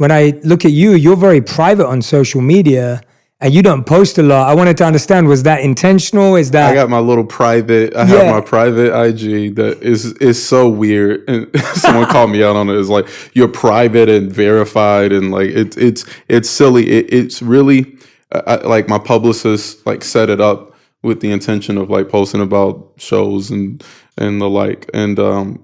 when I look at you, you're very private on social media and you don't post a lot. I wanted to understand, was that intentional? Is that... I got my little private, I have my private IG that is so weird. And someone called me out on it. It's like, you're private and verified. And like, it's silly. It's really like my publicist like set it up with the intention of like posting about shows and the like. And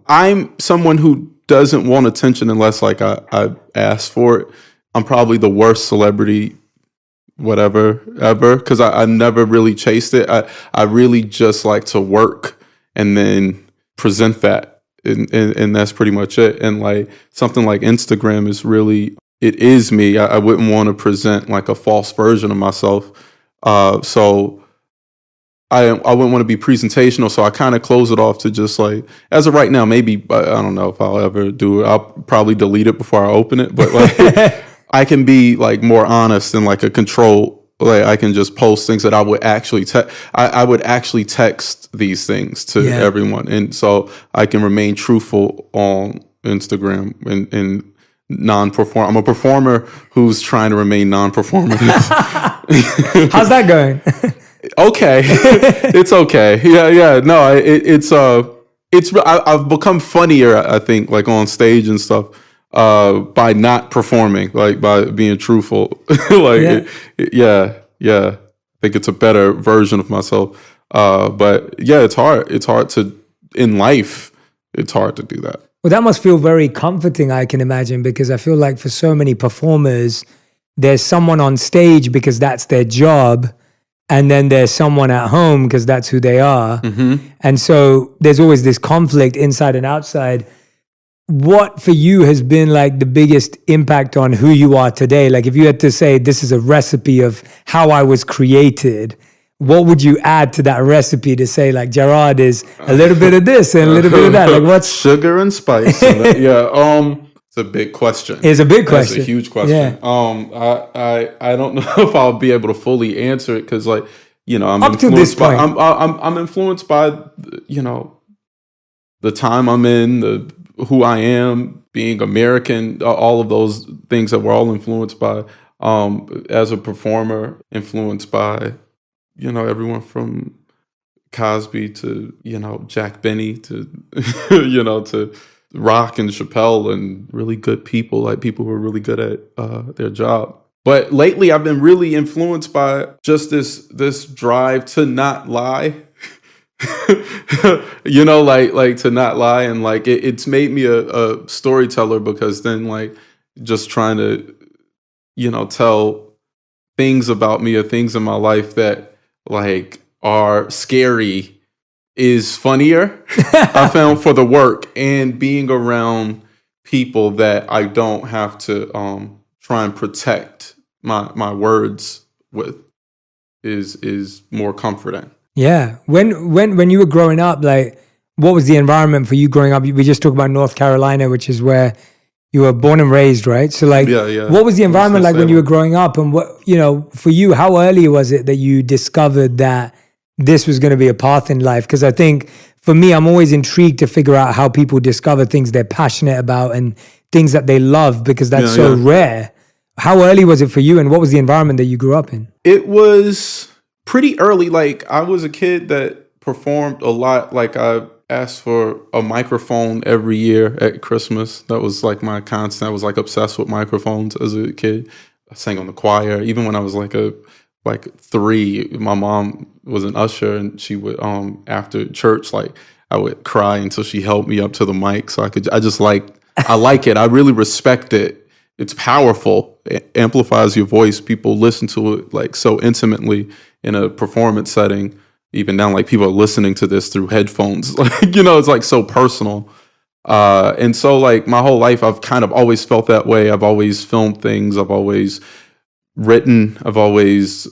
I'm someone who doesn't want attention unless like I ask for it. I'm probably the worst celebrity whatever ever, because I never really chased it. I really just like to work and then present that, and that's pretty much it. And like something like Instagram is really, it is me. I wouldn't want to present like a false version of myself. So I wouldn't want to be presentational, so I kind of close it off to just like, as of right now, maybe, I don't know if I'll ever do it. I'll probably delete it before I open it, but like I can be like more honest and like a control, like I can just post things that I would actually I would actually text these things to everyone. And so I can remain truthful on Instagram and non-perform. I'm a performer who's trying to remain non-performative. How's that going? Okay. It's okay. Yeah. No, I've become funnier, I think, like on stage and stuff, by not performing, like by being truthful. Like, I think it's a better version of myself. But yeah, it's hard. It's hard to, in life, it's hard to do that. Well, that must feel very comforting, I can imagine, because I feel like for so many performers, there's someone on stage because that's their job. And then there's someone at home because that's who they are. Mm-hmm. And so there's always this conflict inside and outside. What for you has been like the biggest impact on who you are today? Like if you had to say, this is a recipe of how I was created, what would you add to that recipe to say like Jerrod is a little bit of this and a little bit of that? Like what's... Sugar and spice. It's a big question. It's a big question. It's a huge question. Yeah. I don't know if I'll be able to fully answer it because, like, you know, I'm up to this point. I'm influenced by, you know, the time I'm in, who I am, being American, all of those things that we're all influenced by. As a performer, influenced by, you know, everyone from Cosby to, you know, Jack Benny to, you know, to Rock and Chappelle and really good people, like people who are really good at their job. But lately I've been really influenced by just this drive to not lie. You know, like to not lie. And like it's made me a storyteller because then like just trying to, you know, tell things about me or things in my life that like are scary is funnier, I found, for the work, and being around people that I don't have to try and protect my words with is more comforting. Yeah. When you were growing up, like what was the environment for you growing up? We just talked about North Carolina, which is where you were born and raised, right? So like, what was the environment like when you were growing up? And what, you know, for you, how early was it that you discovered that this was going to be a path in life? Because I think for me, I'm always intrigued to figure out how people discover things they're passionate about and things that they love, because that's so rare. How early was it for you, and what was the environment that you grew up in? It was pretty early. Like I was a kid that performed a lot. Like I asked for a microphone every year at Christmas. That was like my constant. I was like obsessed with microphones as a kid. I sang on the choir. Even when I was like 3, my mom was an usher, and she would after church, like I would cry until she held me up to the mic so I like it. I really respect it. It's powerful. It amplifies your voice. People listen to it like so intimately in a performance setting. Even now, like people are listening to this through headphones. Like, you know, it's like so personal. And so like my whole life, I've kind of always felt that way. I've always filmed things. I've always written. I've always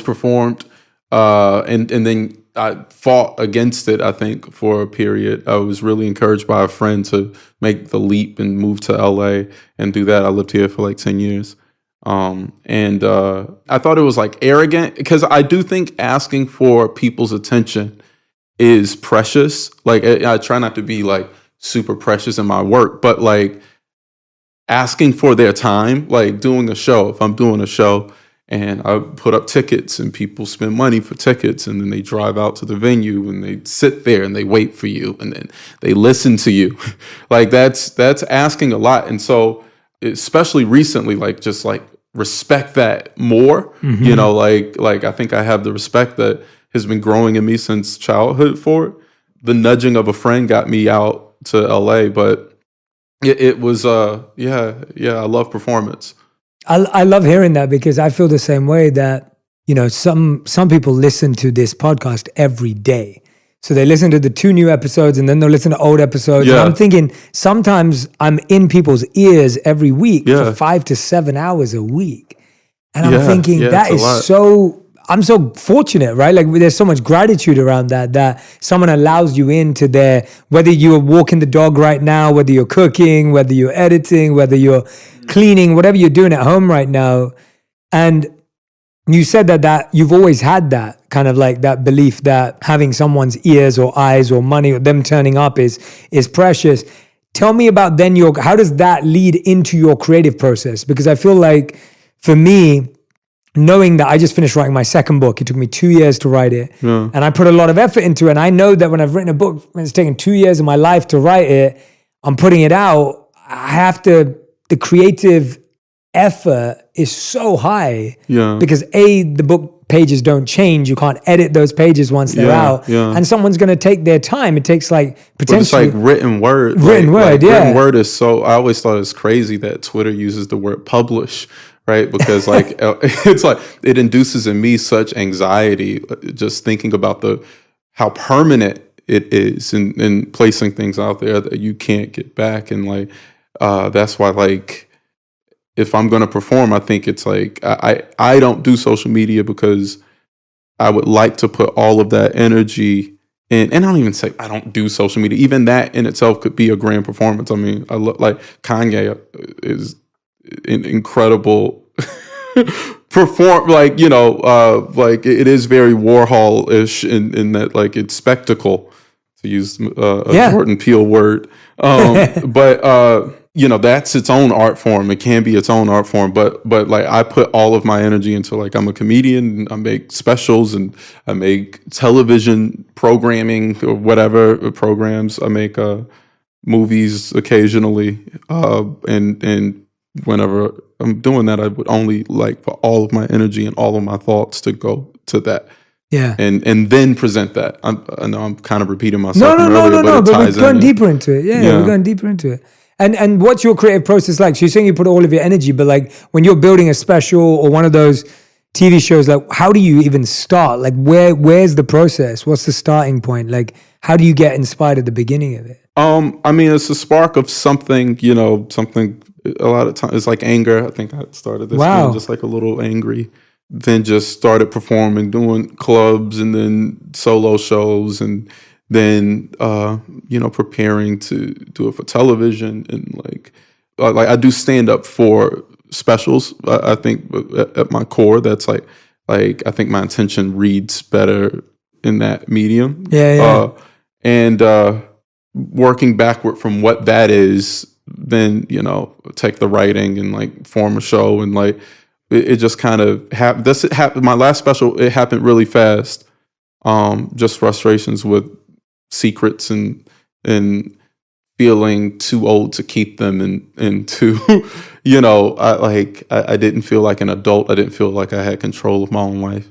performed. And then I fought against it, I think, for a period. I was really encouraged by a friend to make the leap and move to LA and do that. I lived here for like 10 years. And I thought it was like arrogant, because I do think asking for people's attention is precious. Like I try not to be like super precious in my work, but like asking for their time, like doing a show. If I'm doing a show and I put up tickets and people spend money for tickets and then they drive out to the venue and they sit there and they wait for you and then they listen to you. Like that's asking a lot. And so especially recently, like just like respect that more, you know, like I think I have the respect that has been growing in me since childhood for it. The nudging of a friend got me out to LA, but it was, I love performance. I love hearing that because I feel the same way that, you know, some people listen to this podcast every day. So they listen to the 2 new episodes and then they'll listen to old episodes. Yeah. And I'm thinking sometimes I'm in people's ears every week for 5 to 7 hours a week. And I'm thinking that is I'm so fortunate, right? Like there's so much gratitude around that someone allows you into their, whether you're walking the dog right now, whether you're cooking, whether you're editing, whether you're cleaning, whatever you're doing at home right now. And you said that you've always had that kind of like that belief that having someone's ears or eyes or money or them turning up is precious. Tell me about then how does that lead into your creative process? Because I feel like for me, knowing that I just finished writing my second book, it took me 2 years to write it. Yeah. And I put a lot of effort into it. And I know that when I've written a book, when it's taken 2 years of my life to write it, I'm putting it out. The creative effort is so high because the book pages don't change. You can't edit those pages once they're out. Yeah. And someone's going to take their time. It takes like potentially. But it's like written word. Written word is so, I always thought it's crazy that Twitter uses the word publish. Right. Because like, it's like, it induces in me such anxiety just thinking about how permanent it is in placing things out there that you can't get back. And like, that's why like, if I'm going to perform, I think it's like, I don't do social media because I would like to put all of that energy in. And I don't even say I don't do social media. Even that in itself could be a grand performance. I mean, I look like Kanye is an incredible perform, like, you know, like it is very Warhol-ish in that like it's spectacle, to use a Jordan Peele word. But you know, that's its own art form. It can be its own art form, but like I put all of my energy into, like, I'm a comedian, I make specials and I make television programming or whatever programs. I make movies occasionally, and whenever I'm doing that, I would only like for all of my energy and all of my thoughts to go to that. Yeah. And then present that. I know I'm kind of repeating myself. No, but we're going deeper into it. Yeah, we're going deeper into it. And what's your creative process like? So you're saying you put all of your energy, but like when you're building a special or one of those TV shows, like how do you even start? Like where's the process? What's the starting point? Like how do you get inspired at the beginning of it? I mean, it's a spark of something, you know, something a lot of times it's like anger. I think I started this being just like a little angry. Then just started performing, doing clubs and then solo shows, and then you know, preparing to do it for television, and like I do stand up for specials. I think at my core, that's like I think my intention reads better in that medium. And working backward from what that is, then, you know, take the writing and like form a show, and like it just kind of happened. My last special, it happened really fast. Just frustrations with secrets and feeling too old to keep them, and to, you know, I didn't feel like an adult. I didn't feel like I had control of my own life,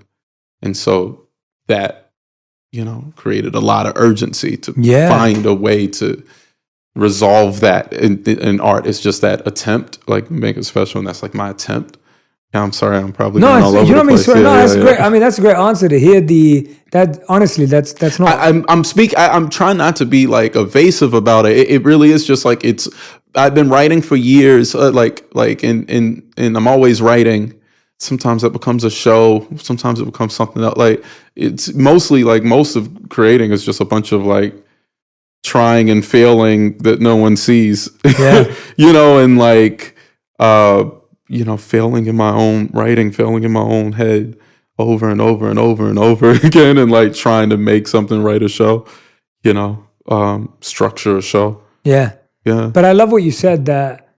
and so that, you know, created a lot of urgency to find a way to resolve that. In art, it's just that attempt, like make it special, and that's like my attempt. I'm sorry, I'm probably going all over the place. That's great. I mean, that's a great answer to hear. Honestly, that's not. I'm trying not to be like evasive about it. It really is just like I've been writing for years, and I'm always writing. Sometimes that becomes a show. Sometimes it becomes something else. Like it's mostly like most of creating is just a bunch of like trying and failing that no one sees. Yeah. You know, and like. You know, failing in my own writing, failing in my own head over and over and over and over again, and like trying to make something, write a show, you know, structure a show. Yeah. But I love what you said, that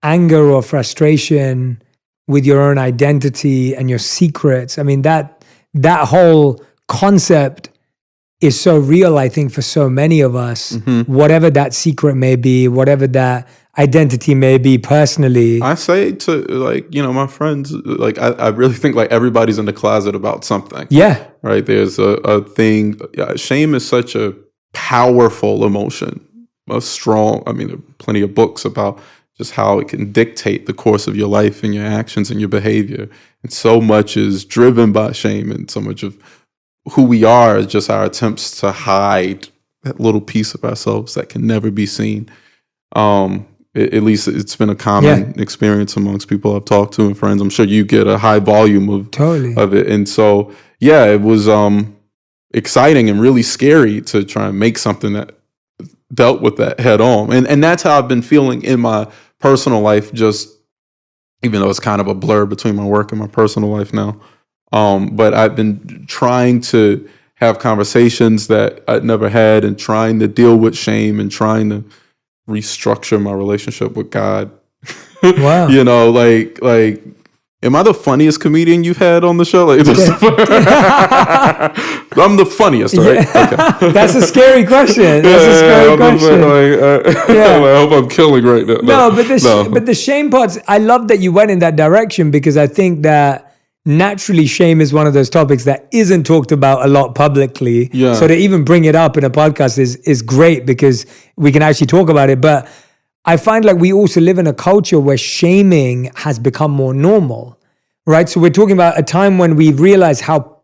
anger or frustration with your own identity and your secrets. I mean, that whole concept is so real, I think, for so many of us, whatever that secret may be, whatever that identity may be personally. I say to like, my friends, like, I really think like everybody's in the closet about something. Yeah. Right. There's a thing. Shame is such a powerful emotion, a strong, there are plenty of books about just how it can dictate the course of your life and your actions and your behavior. And so much is driven by shame, and so much of who we are is just our attempts to hide that little piece of ourselves that can never be seen. At least it's been a common experience amongst people I've talked to and friends. I'm sure you get a high volume of it. And so, it was exciting and really scary to try and make something that dealt with that head on. And that's how I've been feeling in my personal life, just even though it's kind of a blur between my work and my personal life now. But I've been trying to have conversations that I'd never had, and trying to deal with shame, and trying to restructure my relationship with God. Wow. Like, am I the funniest comedian you've had on the show? Like, I'm the funniest, right? Yeah. Okay. That's a scary question. That's a scary question. I hope I'm killing right now. But the shame parts, I love that you went in that direction, because I think that naturally shame is one of those topics that isn't talked about a lot publicly. Yeah. So to even bring it up in a podcast is great, because we can actually talk about it. But I find like we also live in a culture where shaming has become more normal, right? So we're talking about a time when we realize how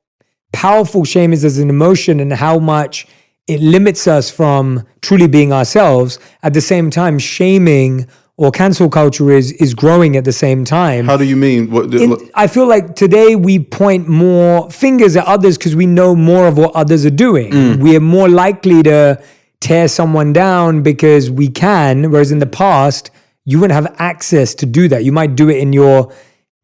powerful shame is as an emotion, and how much it limits us from truly being ourselves. At the same time, shaming or cancel culture is growing at the same time. How do you mean? I feel like today we point more fingers at others because we know more of what others are doing. We are more likely to tear someone down because we can, whereas in the past, you wouldn't have access to do that. You might do it in your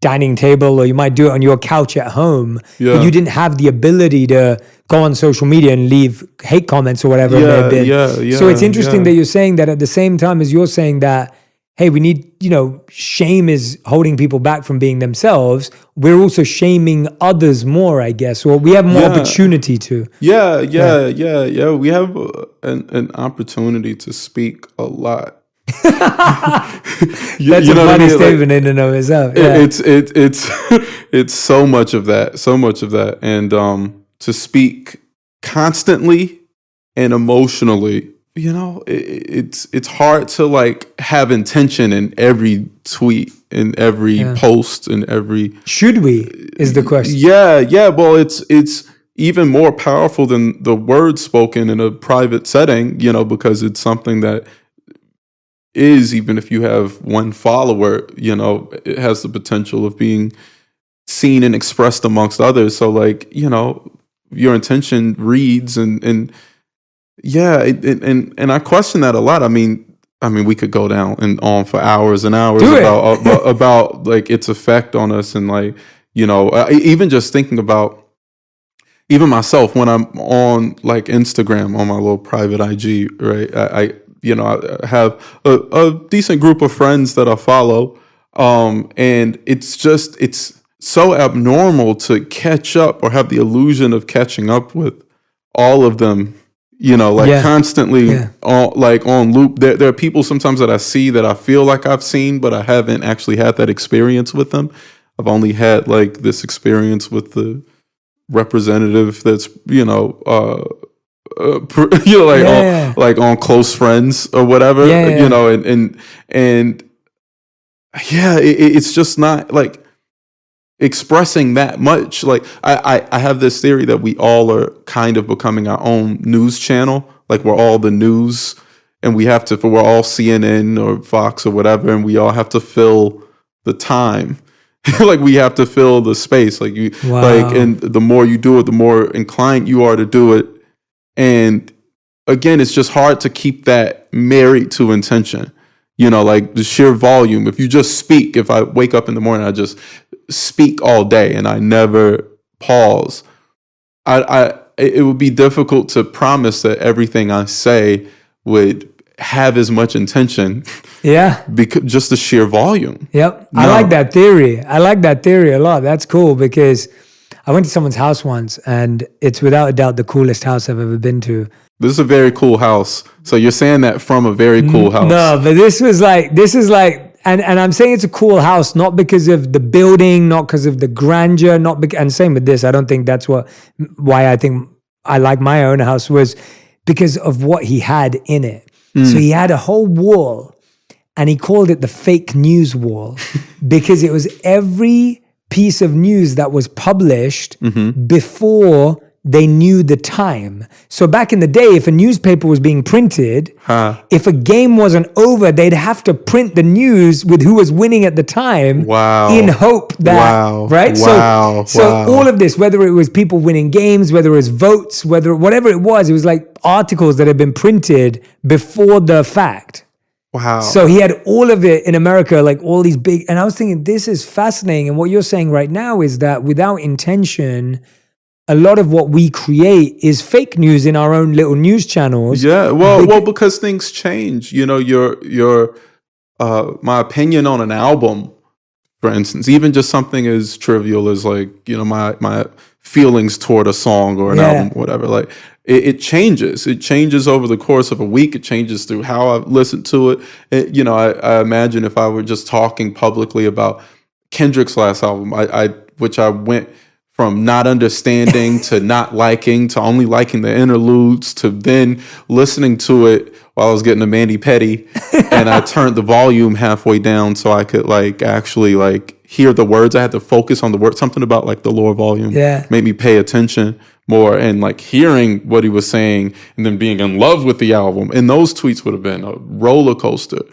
dining table, or you might do it on your couch at home, but you didn't have the ability to go on social media and leave hate comments or whatever it may have been. So it's interesting that you're saying that at the same time as you're saying that, hey, we need, shame is holding people back from being themselves. We're also shaming others more, I guess, or we have more opportunity to. Yeah. We have an opportunity to speak a lot. That's a funny statement in and of itself. Yeah. It's so much of that, and to speak constantly and emotionally. It's hard to like have intention in every tweet, in every post, in every. Should we? Is the question. Yeah. Well, it's even more powerful than the words spoken in a private setting, because it's something that is, even if you have one follower, it has the potential of being seen and expressed amongst others. So like, your intention reads and I question that a lot. I mean, we could go down and on for hours and hours about like its effect on us, and like, even just thinking about even myself when I'm on like Instagram on my little private IG, right? I have a decent group of friends that I follow, and it's so abnormal to catch up or have the illusion of catching up with all of them. Constantly on loop. There are people sometimes that I see that I feel like I've seen, but I haven't actually had that experience with them. I've only had like this experience with the representative that's on Close Friends or whatever. It's just not like expressing that much. Like I have this theory that we all are kind of becoming our own news channel. Like we're all the news, and we're all CNN or Fox or whatever, and we all have to fill the time. Like we have to fill the space. Like and the more you do it, the more inclined you are to do it. And again, it's just hard to keep that married to intention. Like the sheer volume. If you just speak, if I wake up in the morning, I just speak all day and I never pause, it would be difficult to promise that everything I say would have as much intention. Yeah. Because just the sheer volume. Yep. No. I like that theory. I like that theory a lot. That's cool because I went to someone's house once and it's without a doubt the coolest house I've ever been to. This is a very cool house. So you're saying that from a very cool house. No, but this is like, and I'm saying it's a cool house, not because of the building, not because of the grandeur, and same with this. I don't think that's why I think I like my own house, was because of what he had in it. So he had a whole wall and he called it the fake news wall because it was every piece of news that was published before they knew the time. So back in the day, if a newspaper was being printed, if a game wasn't over, they'd have to print the news with who was winning at the time in hope that, right? So all of this, whether it was people winning games, whether it was votes, whatever it was like articles that had been printed before the fact. Wow. So he had all of it in America, like all these big, and I was thinking, this is fascinating. And what you're saying right now is that without intention, a lot of what we create is fake news in our own little news channels. Yeah, well, because things change. You know, my opinion on an album, for instance, even just something as trivial as like, you know, my feelings toward a song or an album, whatever. Like it changes. It changes over the course of a week. It changes through how I listen to it. You know, I imagine if I were just talking publicly about Kendrick's last album, which I went from not understanding to not liking to only liking the interludes to then listening to it while I was getting a Mandy Petty, and I turned the volume halfway down so I could like actually like hear the words. I had to focus on the words. Something about like the lower volume made me pay attention more, and like hearing what he was saying and then being in love with the album. And those tweets would have been a roller coaster.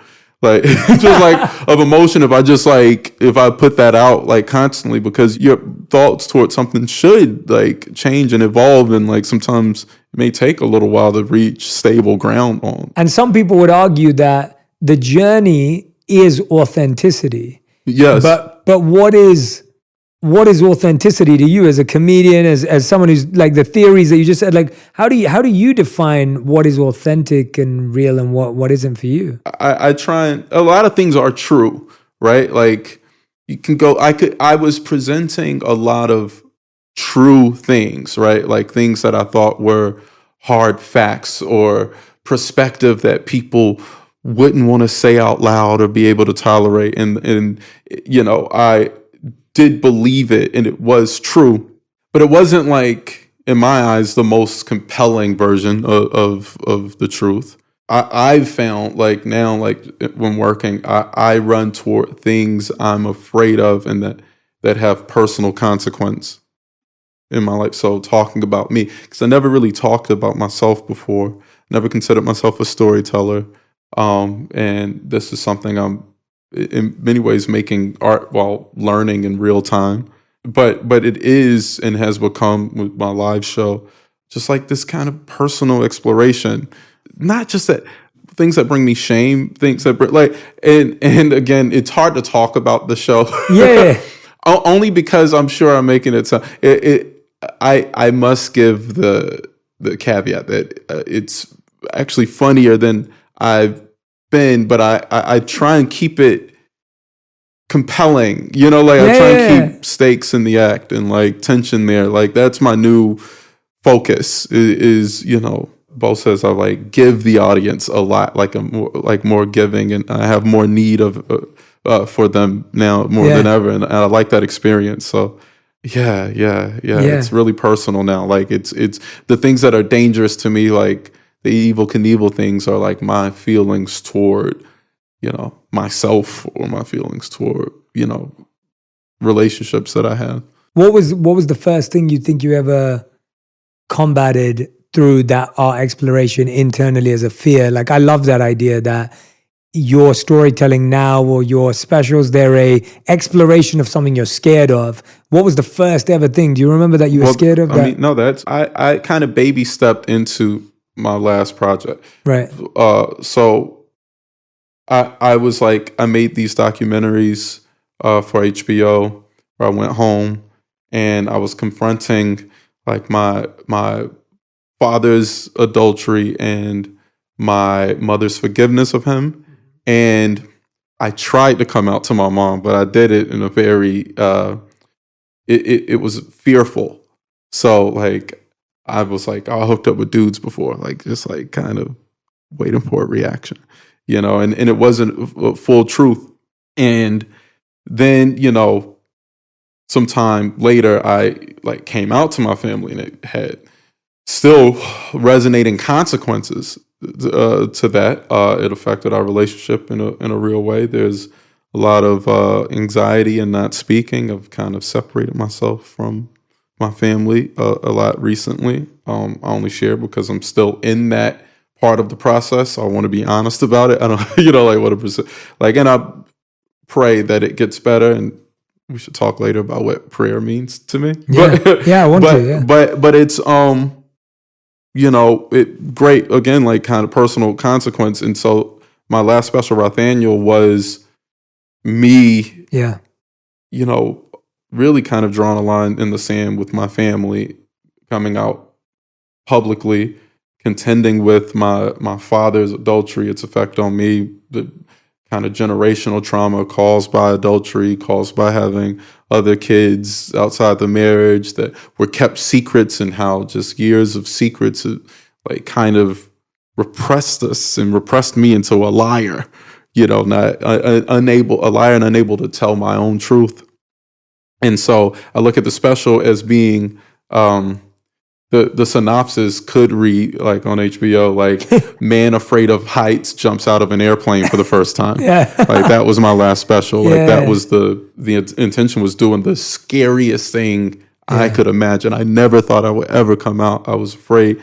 Like just like of emotion if I put that out like constantly, because your thoughts towards something should like change and evolve, and like sometimes it may take a little while to reach stable ground on. And some people would argue that the journey is authenticity. Yes. But what is authenticity to you as a comedian, as someone who's like the theories that you just said, like how do you define what is authentic and real and what isn't for you? I try, and a lot of things are true, right? Like you can go, I was presenting a lot of true things, right? Like things that I thought were hard facts or perspective that people wouldn't want to say out loud or be able to tolerate. And you know, I did believe it and it was true, but it wasn't like, in my eyes, the most compelling version of the truth. I've found like now, like when working, I run toward things I'm afraid of and that have personal consequence in my life. So talking about me, because I never really talked about myself before, never considered myself a storyteller. And this is something I'm in many ways making art while learning in real time. But it is and has become with my live show just like this kind of personal exploration. Not just that things that bring me shame, things that bring, like, and again, it's hard to talk about the show. Yeah. Only because I'm sure I'm making it sound. I must give the caveat that it's actually funnier than I've been, but I try and keep it compelling, you know, like I try and keep stakes in the act and like tension there. Like that's my new focus is you know, Bo says I like give the audience a lot, like more giving, and I have more need of for them now more than ever, and I like that experience. So yeah, it's really personal now. Like it's the things that are dangerous to me, like the Evel Knievel things, are like my feelings toward, you know, myself, or my feelings toward, you know, relationships that I have. What was the first thing you think you ever combated through that art exploration internally as a fear? Like I love that idea that your storytelling now or your specials, they're a exploration of something you're scared of. What was the first ever thing? Do you remember that you were scared of? I mean, no, I kind of baby stepped into my last project. Right. So I was like, I made these documentaries for HBO where I went home and I was confronting like my father's adultery and my mother's forgiveness of him. And I tried to come out to my mom, but I did it in a very, it was fearful. So like, I was like, I hooked up with dudes before, like just like kind of waiting for a reaction, and it wasn't a full truth. And then, sometime later, I like came out to my family, and it had still resonating consequences to that. It affected our relationship in a real way. There's a lot of anxiety in not speaking. I've kind of separated myself from my family a lot recently. I only share because I'm still in that part of the process. I want to be honest about it. I don't, like what a percent, like, and I pray that it gets better. And we should talk later about what prayer means to me. Yeah, I want to. Yeah. But it's it great again, like kind of personal consequence. And so my last special Rothaniel was me. Yeah. Really kind of drawing a line in the sand with my family, coming out publicly, contending with my father's adultery, its effect on me, the kind of generational trauma caused by adultery, caused by having other kids outside the marriage that were kept secrets, and how just years of secrets like kind of repressed us and repressed me into a liar, not a liar and unable to tell my own truth. And so I look at the special as being the synopsis could read like on HBO, like man afraid of heights jumps out of an airplane for the first time. Yeah. Like that was my last special. Like that was the intention, was doing the scariest thing I could imagine. I never thought I would ever come out. I was afraid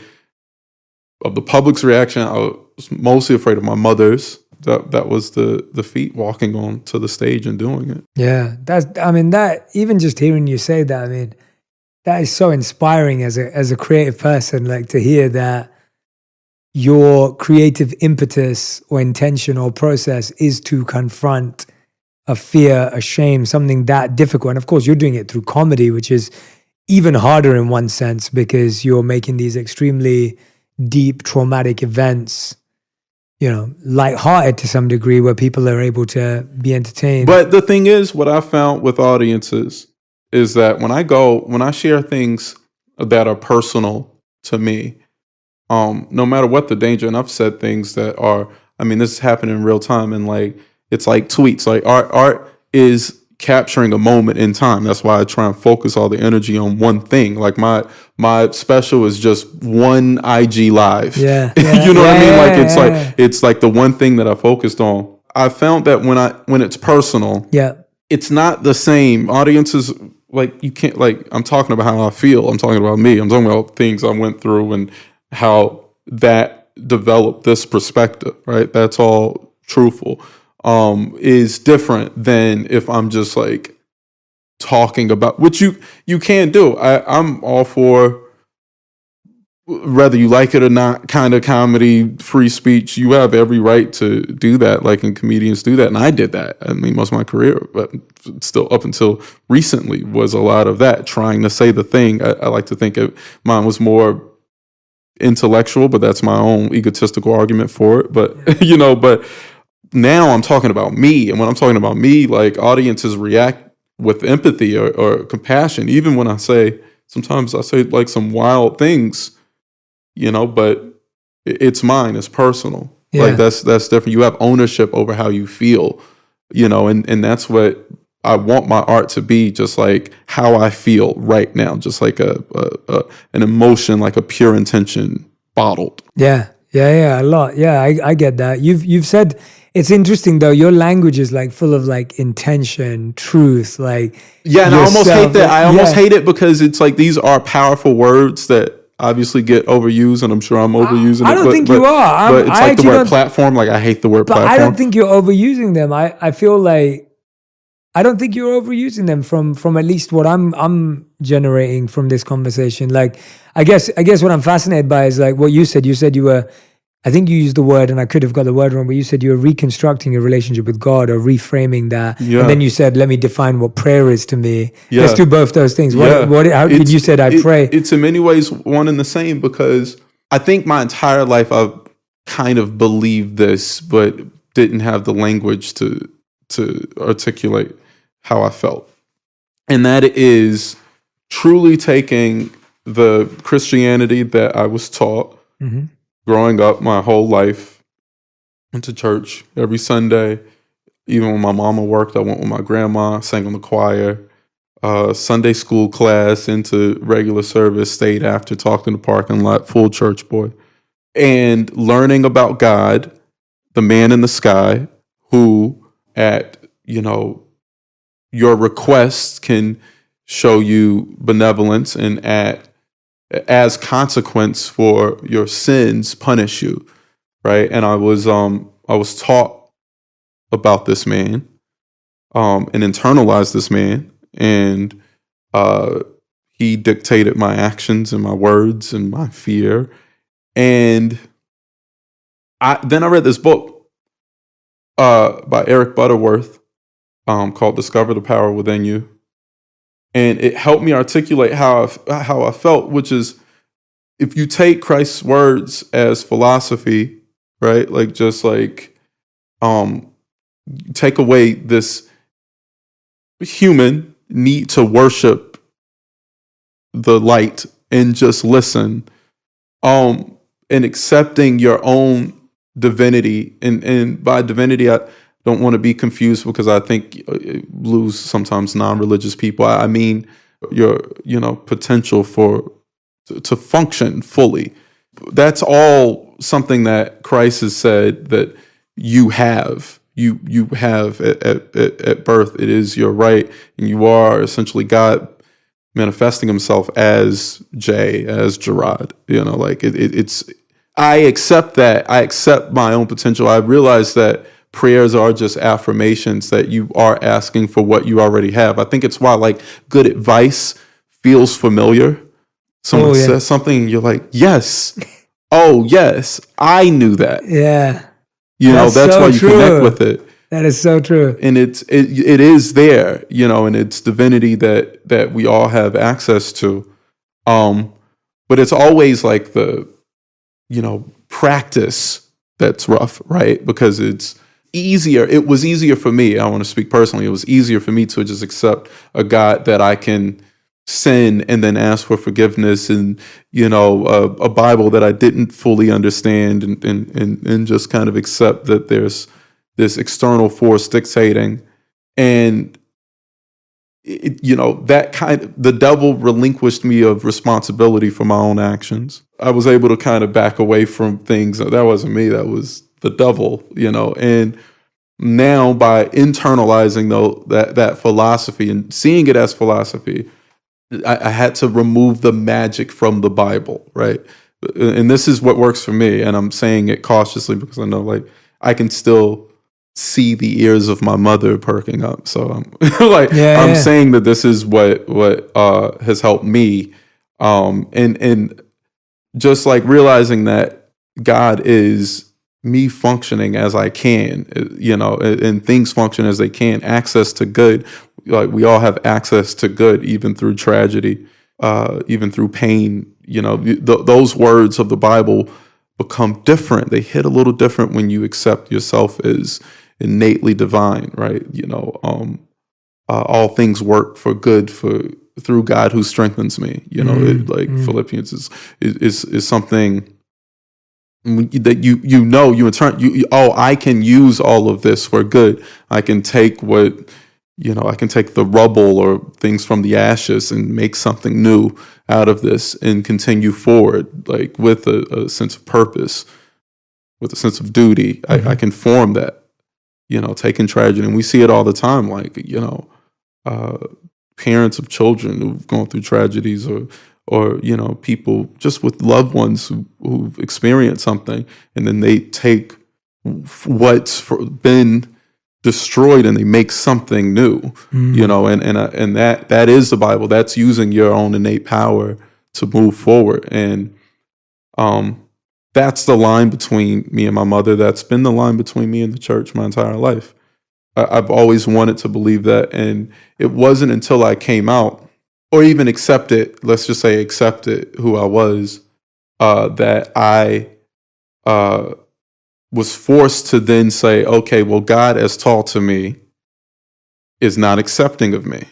of the public's reaction. I was mostly afraid of my mother's. That was the feat walking on to the stage and doing it. Yeah, that even just hearing you say that, that is so inspiring as a creative person, like to hear that your creative impetus or intention or process is to confront a fear, a shame, something that difficult. And of course, you're doing it through comedy, which is even harder in one sense because you're making these extremely deep, traumatic events lighthearted to some degree where people are able to be entertained. But the thing is, what I found with audiences is that when I share things that are personal to me, no matter what the danger, and I've said things that are, this is happening in real time, and like, it's like tweets, like art is capturing a moment in time. That's why I try and focus all the energy on one thing. Like my special is just one IG live. Yeah. You know what I mean? Like it's like the one thing that I focused on. I found that when it's personal, it's not the same. Audiences, like, you can't, like, I'm talking about how I feel. I'm talking about me. I'm talking about things I went through and how that developed this perspective, right? That's all truthful. Is different than if I'm just like talking about, which you can do. I'm all for, whether you like it or not, kind of comedy, free speech. You have every right to do that, like, and comedians do that. And I did that. Most of my career, but still up until recently was a lot of that, trying to say the thing. I like to think mine was more intellectual, but that's my own egotistical argument for it. But, but now I'm talking about me. And when I'm talking about me, like, audiences react with empathy or compassion. Even when sometimes I say like some wild things, but it's mine, it's personal. Yeah. Like that's different. You have ownership over how you feel, and that's what I want my art to be, just like how I feel right now, just like an emotion, like a pure intention bottled. Yeah, a lot. Yeah, I get that. You've said, it's interesting though, your language is like full of like intention, truth, like, yeah, and yourself. I almost hate that. I almost hate it because it's like these are powerful words that obviously get overused, and I'm sure I'm overusing it. I don't think you are. But it's like the word platform. Like, I hate the word platform. I don't think you're overusing them. I feel like I don't think you're overusing them from at least what I'm generating from this conversation. Like, I guess what I'm fascinated by is like what you said. You said you were, I think you used the word, and I could have got the word wrong, but you said you were reconstructing your relationship with God or reframing that. Yeah. And then you said, let me define what prayer is to me. Yeah. Let's do both those things. How did you said I pray? It's in many ways one and the same, because I think my entire life I've kind of believed this, but didn't have the language to articulate how I felt. And that is truly taking the Christianity that I was taught growing up my whole life, went to church every Sunday. Even when my mama worked, I went with my grandma, sang in the choir, Sunday school class, into regular service, stayed after, talked in the parking lot, full church boy. And learning about God, the man in the sky, who at, your request can show you benevolence, and as consequence for your sins, punish you, right? And I was taught about this man, and internalized this man, and he dictated my actions and my words and my fear. And then I read this book by Eric Butterworth called "Discover the Power Within You," and it helped me articulate how I felt, which is, if you take Christ's words as philosophy, right? Take away this human need to worship the light and just listen, and accepting your own divinity. And by divinity, I don't want to be confused, because I think lose sometimes non-religious people. I mean your potential to function fully. That's all something that Christ has said that you have. You have at birth. It is your right, and you are essentially God manifesting himself as Jerrod. It's. I accept that. I accept my own potential. I realize that prayers are just affirmations, that you are asking for what you already have. I think it's why good advice feels familiar. Someone says something, and you're like, yes. Oh, yes. I knew that. Yeah. That's so why you connect with it. That is so true. And it is there, and it's divinity that we all have access to. But it's always like the, practice that's rough, right? Because it's easier. It was easier for me. I want to speak personally. It was easier for me to just accept a God that I can sin and then ask for forgiveness, and a Bible that I didn't fully understand, and just kind of accept that there's this external force dictating. And the devil relinquished me of responsibility for my own actions. I was able to kind of back away from things. That wasn't me, that was the devil, and now by internalizing that philosophy and seeing it as philosophy, I had to remove the magic from the Bible, right? And this is what works for me, and I'm saying it cautiously because I know, I can still see the ears of my mother perking up. So I'm I'm saying that this is what has helped me, and just realizing that God is me functioning as I can, and things function as they can. Access to good. We all have access to good, even through tragedy, even through pain. Those words of the Bible become different. They hit a little different when you accept yourself as innately divine, right? All things work for good through God who strengthens me. Philippians is something that you in turn I can use all of this for good. I can take I can take the rubble or things from the ashes and make something new out of this and continue forward, with a sense of purpose, with a sense of duty. I can form that, taking tragedy. And we see it all the time, parents of children who've gone through tragedies, or people just with loved ones who've experienced something, and then they take what's been destroyed and they make something new, and that is the Bible. That's using your own innate power to move forward. And that's the line between me and my mother. That's been the line between me and the church my entire life. I've always wanted to believe that, and it wasn't until I came out, or even accepted who I was, that I was forced to then say, okay, well, God as tall to me is not accepting of me.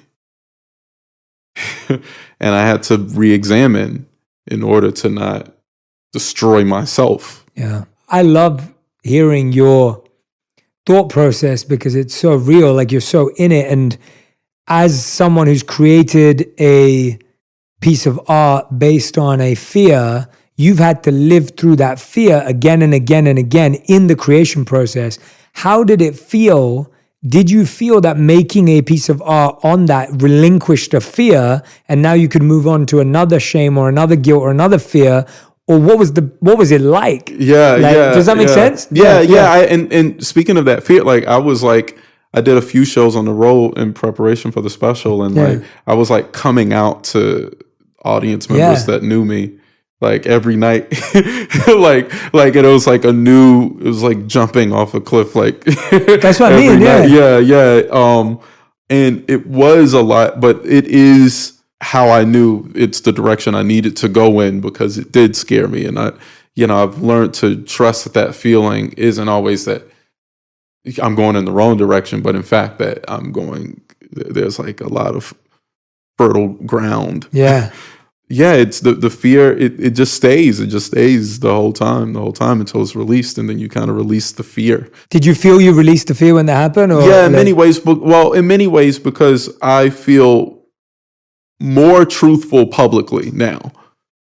And I had to re-examine in order to not destroy myself. Yeah. I love hearing your thought process because it's so real, like you're so in it. And as someone who's created a piece of art based on a fear, you've had to live through that fear again and again and again in the creation process. How did it feel? Did you feel that making a piece of art on that relinquished a fear and now you could move on to another shame or another guilt or another fear? Or what was it like? Yeah, Does that make sense? Yeah. And speaking of that fear, like I did a few shows on the road in preparation for the special, and like I was like coming out to audience members that knew me. Like every night, like it was like it was like jumping off a cliff. Like that's what I mean. Yeah. And it was a lot, but it is how I knew it's the direction I needed to go in, because it did scare me. And I've learned to trust that feeling isn't always that I'm going in the wrong direction, but in fact that there's like a lot of fertile ground. Yeah. Yeah, it's the fear. It just stays. It just stays the whole time until it's released, and then you kind of release the fear. Did you feel you released the fear when that happened? Or yeah, in many ways. In many ways, because I feel more truthful publicly now,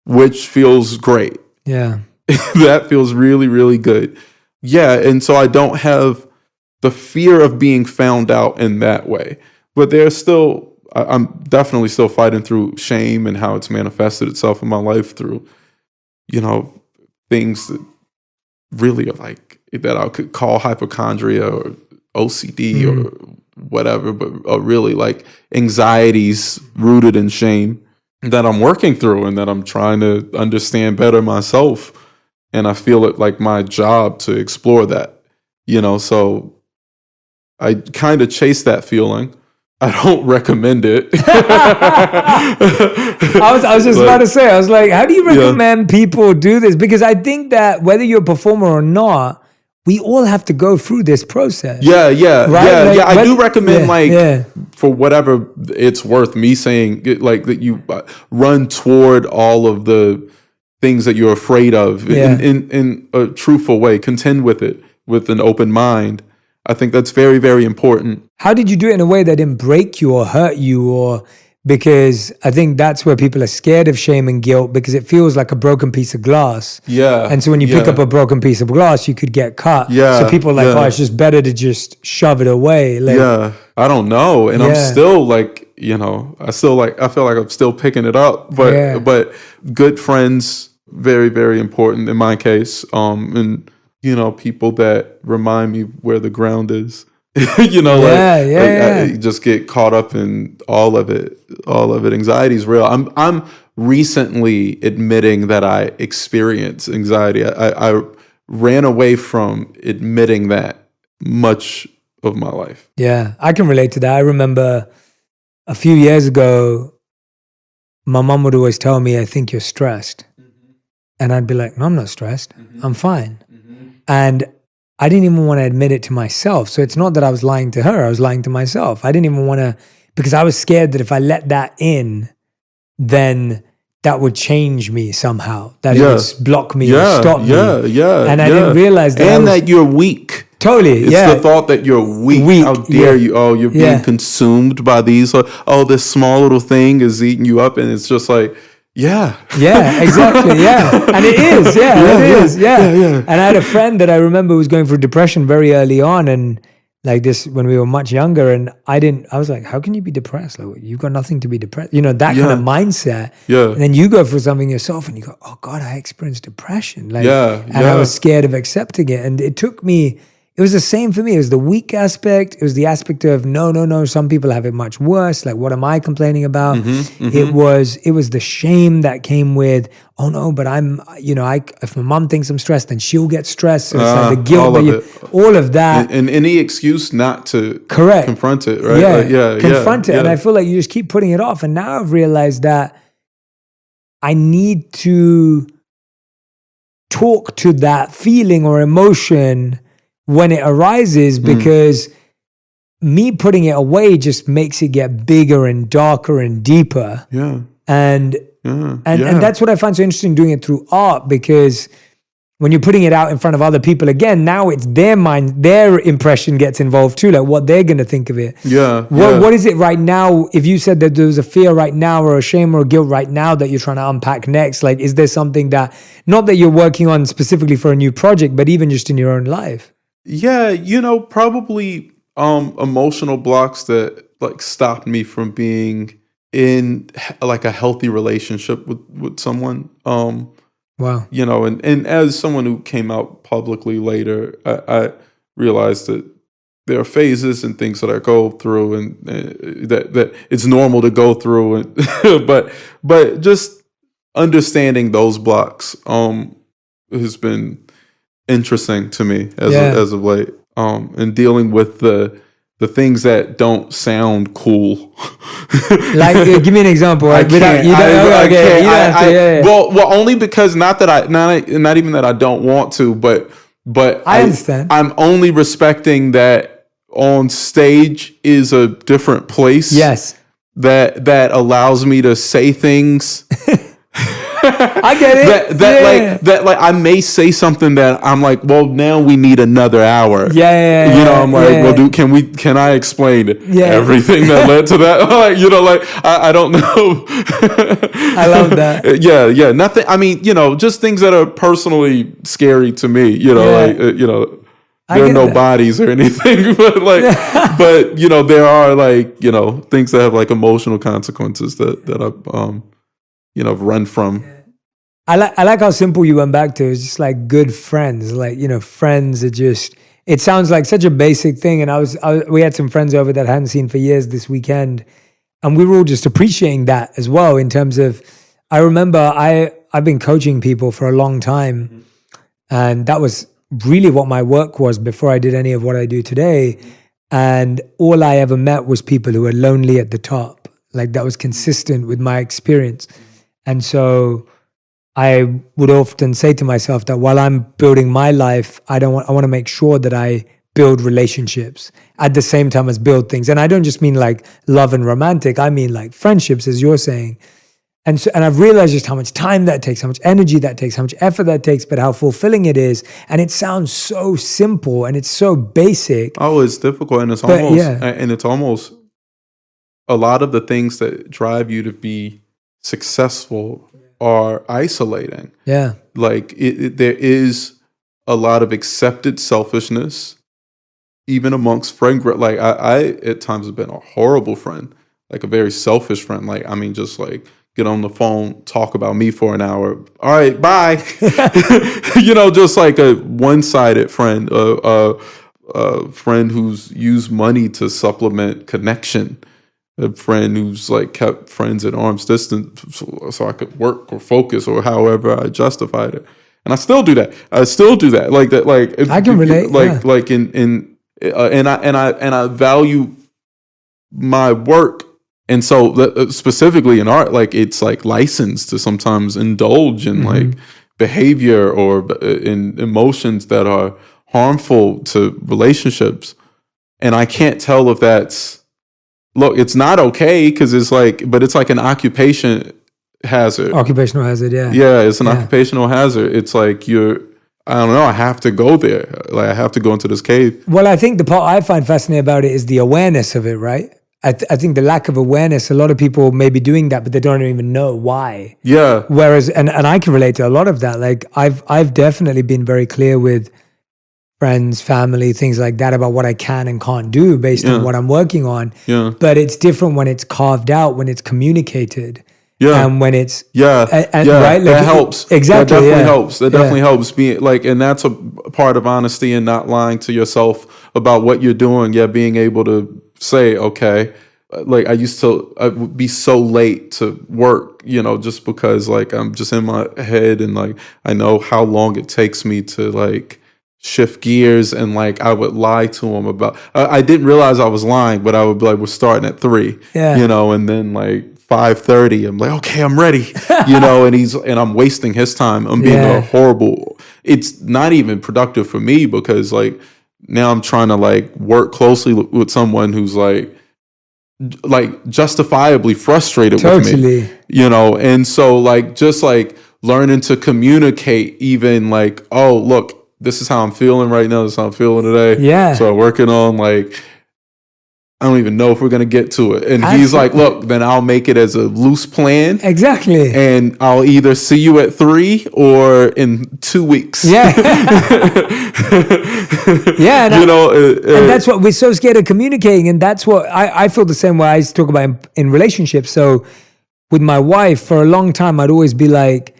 which feels great. Yeah, that feels really, really good. Yeah, and so I don't have the fear of being found out in that way, but there's still. I'm definitely still fighting through shame and how it's manifested itself in my life through, things that really are like that I could call hypochondria or OCD or whatever, but are really like anxieties rooted in shame that I'm working through and that I'm trying to understand better myself. And I feel it like my job to explore that, so I kind of chase that feeling. I don't recommend it. I was just about to say, I was like, how do you recommend people do this? Because I think that whether you're a performer or not, we all have to go through this process. Yeah. Right? I do recommend for whatever it's worth, me saying like that you run toward all of the things that you're afraid of in a truthful way, contend with it with an open mind. I think that's very, very important. How did you do it in a way that didn't break you or hurt you? Because I think that's where people are scared of shame and guilt, because it feels like a broken piece of glass. Yeah. And so when you pick up a broken piece of glass, you could get cut. Yeah. So people are like, oh, it's just better to just shove it away. Like, I don't know. And I'm still like, I feel like I'm still picking it up. But good friends, very, very important in my case. And people that remind me where the ground is, I just get caught up in all of it. Anxiety is real. I'm recently admitting that I experience anxiety. I ran away from admitting that much of my life. Yeah, I can relate to that. I remember a few years ago, my mom would always tell me, I think you're stressed. And I'd be like, no, I'm not stressed. I'm fine. And I didn't even want to admit it to myself. So it's not that I was lying to her, I was lying to myself. I didn't even want to, because I was scared that if I let that in, then that would change me somehow. That it would block me or stop me. And I didn't realize that. And that you're weak. Totally, it's the thought that you're weak. How dare you? Oh, you're being consumed by these. Oh, this small little thing is eating you up. And it's just like, exactly. And it is. It is. And I had a friend that I remember was going through depression very early on, and like this when we were much younger, and I was like, how can you be depressed? Like, you've got nothing to be depressed. That kind of mindset. And then you go through something yourself and you go, oh God, I experienced depression. Like, and I was scared of accepting it. And it took me, it was the same for me. It was the weak aspect. It was the aspect of no. Some people have it much worse. Like, what am I complaining about? It was the shame that came with, oh no, but I'm, if my mom thinks I'm stressed, then she'll get stressed. So it's like the guilt, all of that. And any excuse not to confront it, right? Confront it. And I feel like you just keep putting it off. And now I've realized that I need to talk to that feeling or emotion when it arises, because me putting it away just makes it get bigger and darker and deeper. Yeah. And that's what I find so interesting doing it through art, because when you're putting it out in front of other people, again, now it's their mind, their impression gets involved too, like what they're going to think of it. What is it right now? If you said that there was a fear right now or a shame or a guilt right now that you're trying to unpack next, like, is there something that, not that you're working on specifically for a new project, but even just in your own life? Yeah, probably emotional blocks that like stopped me from being in like a healthy relationship with someone. Wow. And as someone who came out publicly later, I realized that there are phases and things that I go through, and that it's normal to go through, and but just understanding those blocks has been interesting to me as of late, and dealing with the things that don't sound cool. Like, give me an example. I can't. Well, only because not even that I don't want to, but I understand. I'm only respecting that on stage is a different place. Yes. That allows me to say things. I get it. That I may say something that I'm like, well, now we need another hour. I'm like, well, can I explain everything that led to that? I don't know. I love that. Yeah. Nothing. I mean, just things that are personally scary to me. There are no bodies or anything, but there are things that have like emotional consequences that I've run from. I like how simple you went back to. It's just like good friends. Like, friends are just, it sounds like such a basic thing. And we had some friends over that I hadn't seen for years this weekend. And we were all just appreciating that as well, in terms of, I remember I've been coaching people for a long time. And that was really what my work was before I did any of what I do today. And all I ever met was people who were lonely at the top. Like, that was consistent with my experience. And so I would often say to myself that while I'm building my life, I want to make sure that I build relationships at the same time as build things. And I don't just mean like love and romantic. I mean like friendships, as you're saying. And I've realized just how much time that takes, how much energy that takes, how much effort that takes, but how fulfilling it is. And it sounds so simple and it's so basic. Oh, it's difficult, and it's almost a lot of the things that drive you to be successful are isolating. Yeah. Like there is a lot of accepted selfishness, even amongst friend group. Like I at times have been a horrible friend, like a very selfish friend. Like, I mean, just like get on the phone, talk about me for an hour. All right, bye. Just like a one-sided friend, a friend who's used money to supplement connection. A friend who's like kept friends at arm's distance so I could work or focus or however I justified it. And I still do that. Like that. Like I can relate. And I value my work. And so specifically in art, like it's like licensed to sometimes indulge in like behavior or in emotions that are harmful to relationships. And I can't tell if that's, look, it's not okay because it's like, but it's like an occupational hazard. Occupational hazard, yeah. Yeah, it's an occupational hazard. It's like I don't know, I have to go there. Like I have to go into this cave. Well, I think the part I find fascinating about it is the awareness of it, right? I think the lack of awareness, a lot of people may be doing that, but they don't even know why. Yeah. Whereas, and I can relate to a lot of that. Like I've definitely been very clear with friends, family, things like that about what I can and can't do based on what I'm working on. Yeah. But it's different when it's carved out, when it's communicated. Yeah. And when it's right, like that helps. Exactly. That definitely helps. That definitely helps. Being like, and that's a part of honesty and not lying to yourself about what you're doing. Yeah, being able to say, okay, like I would be so late to work, just because like I'm just in my head and like I know how long it takes me to like shift gears, and like I would lie to him about. I didn't realize I was lying, but I would be like, we're starting at 3, and then like 5:30, I'm like, okay, I'm ready, and I'm wasting his time. I'm being a horrible, it's not even productive for me because like now I'm trying to like work closely with someone who's like justifiably frustrated with me, you know? And so like, just like learning to communicate even like, oh, look, this is how I'm feeling right now. This is how I'm feeling today. Yeah. So I'm working on like, I don't even know if we're going to get to it. And he's like, look, then I'll make it as a loose plan. Exactly. And I'll either see you at 3 or in 2 weeks. Yeah. Yeah. And, and that's what we're so scared of communicating. And that's what I feel the same way I talk about in relationships. So with my wife, for a long time, I'd always be like,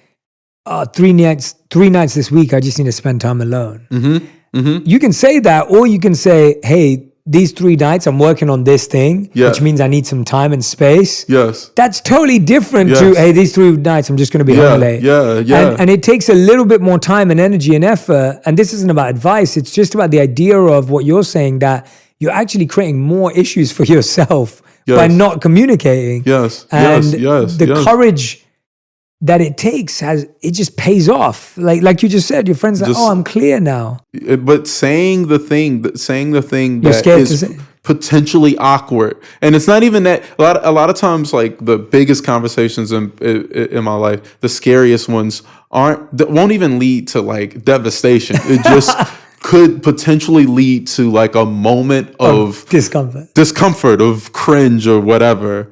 3 nights this week, I just need to spend time alone. Mm-hmm. Mm-hmm. You can say that, or you can say, hey, these 3 nights I'm working on this thing, which means I need some time and space. Yes. That's totally different to, hey, these 3 nights I'm just going to be home late. Yeah. And it takes a little bit more time and energy and effort. And this isn't about advice. It's just about the idea of what you're saying, that you're actually creating more issues for yourself by not communicating. Yes. And the courage that it takes it just pays off. Like you just said, your friend's like, oh, I'm clear now. But saying the thing You're that scared is to say. Potentially awkward, and it's not even that. A lot of times, like the biggest conversations in my life, the scariest ones won't even lead to like devastation. It just could potentially lead to like a moment of discomfort, of cringe or whatever.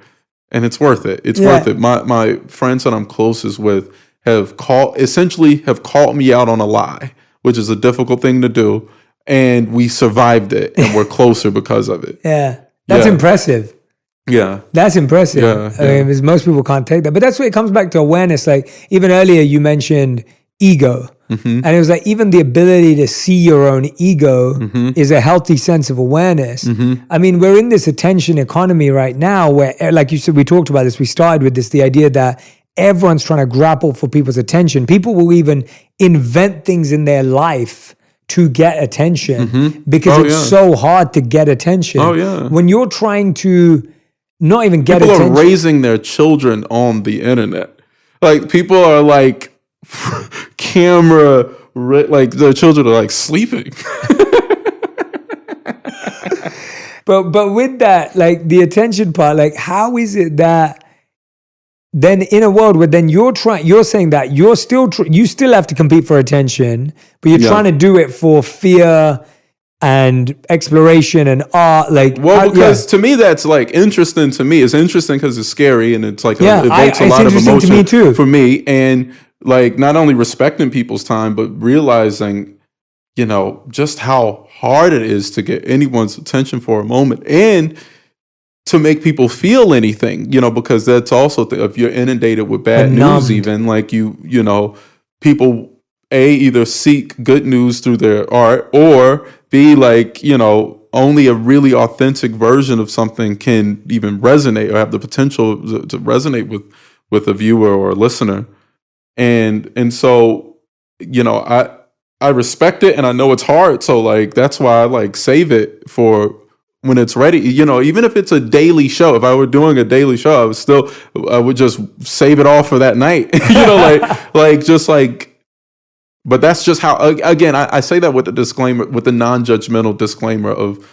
And it's worth it. It's worth it. My friends that I'm closest with have called me out on a lie, which is a difficult thing to do. And we survived it, and we're closer because of it. Yeah. That's impressive. Yeah. That's impressive. Yeah. I mean, because most people can't take that. But that's where it comes back to awareness. Like even earlier you mentioned ego. Mm-hmm. And it was like even the ability to see your own ego is a healthy sense of awareness. Mm-hmm. I mean, we're in this attention economy right now where, like you said, we talked about this, we started with this, the idea that everyone's trying to grapple for people's attention. People will even invent things in their life to get attention because it's so hard to get attention. Oh, yeah. When you're trying to not even get attention. People are raising their children on the internet. Like people are like, like their children are like sleeping. but with that, like the attention part, like how is it that then in a world where then you're saying that you're still you still have to compete for attention, but you're trying to do it for fear and exploration and art, like because to me that's like interesting. To me, it's interesting because it's scary and it's like it evokes a lot of emotion to me too. For me, and like not only respecting people's time, but realizing, you know, just how hard it is to get anyone's attention for a moment and to make people feel anything, you know, because that's also if you're inundated with bad news, even like you know, people either seek good news through their art or B, like, you know, only a really authentic version of something can even resonate or have the potential to resonate with a viewer or a listener. And so, you know, I respect it and I know it's hard. So like, that's why I like save it for when it's ready, you know, even if it's a daily show, if I were doing a daily show, I would just save it all for that night, you know, but that's just how, again, I say that with the disclaimer, with the non-judgmental disclaimer of,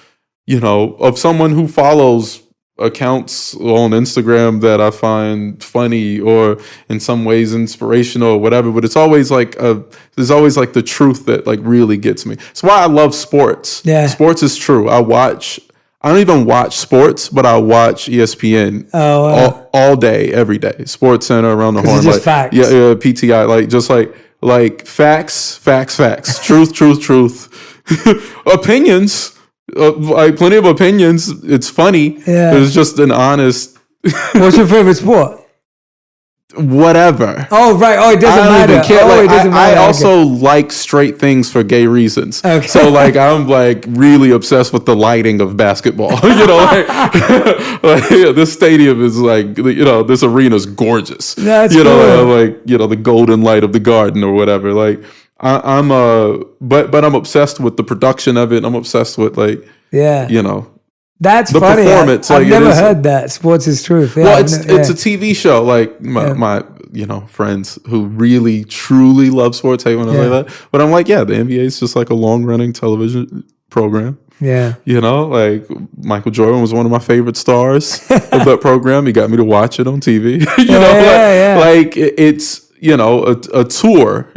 you know, of someone who follows accounts on Instagram that I find funny or in some ways inspirational or whatever, but it's always like there's always like the truth that like really gets me. That's why I love sports. Yeah. Sports is true. I don't even watch sports, but I watch ESPN all day, every day. Sports Center, Around the Horn. It's just facts. Yeah, PTI, like just like facts, truth. Opinions. Like plenty of opinions. It's funny. Yeah. It's just an honest. What's your favorite sport? Whatever. Oh, right. Oh, it doesn't matter. It doesn't matter. I also like straight things for gay reasons. Okay. So like I'm like really obsessed with the lighting of basketball. You know, this stadium is like, you know, this arena is gorgeous. That's you know, cool. like, you know, the golden light of the garden or whatever. Like but I'm obsessed with the production of it. I'm obsessed with like, you know. That's the funny. Performance. I've never heard that. Sports is truth. Yeah, well, it's a TV show. Like my friends who really truly love sports hate when I say that. But I'm like, yeah, the NBA is just like a long running television program. Yeah. Like Michael Jordan was one of my favorite stars of that program. He got me to watch it on TV. Like it's, a tour.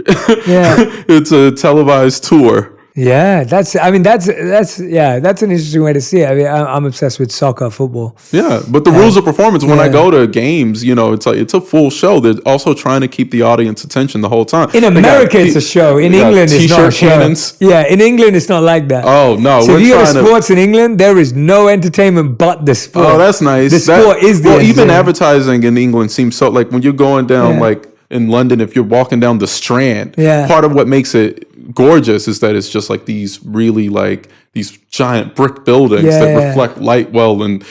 Yeah. It's a televised tour. Yeah, that's an interesting way to see it. I mean, I'm obsessed with soccer, football. Yeah, but the rules of performance, when I go to games, it's like it's a full show. They're also trying to keep the audience attention the whole time. In America, it's a show. In England, it's not a show. Cannons. Yeah, in England, it's not like that. Oh, no. So if you go to sports in England, there is no entertainment but the sport. Oh, that's nice. The sport is the Well, even advertising in England seems so, like when you're going down, like in London, if you're walking down the Strand, part of what makes it gorgeous is that it's just like these really like these giant brick buildings that reflect light well and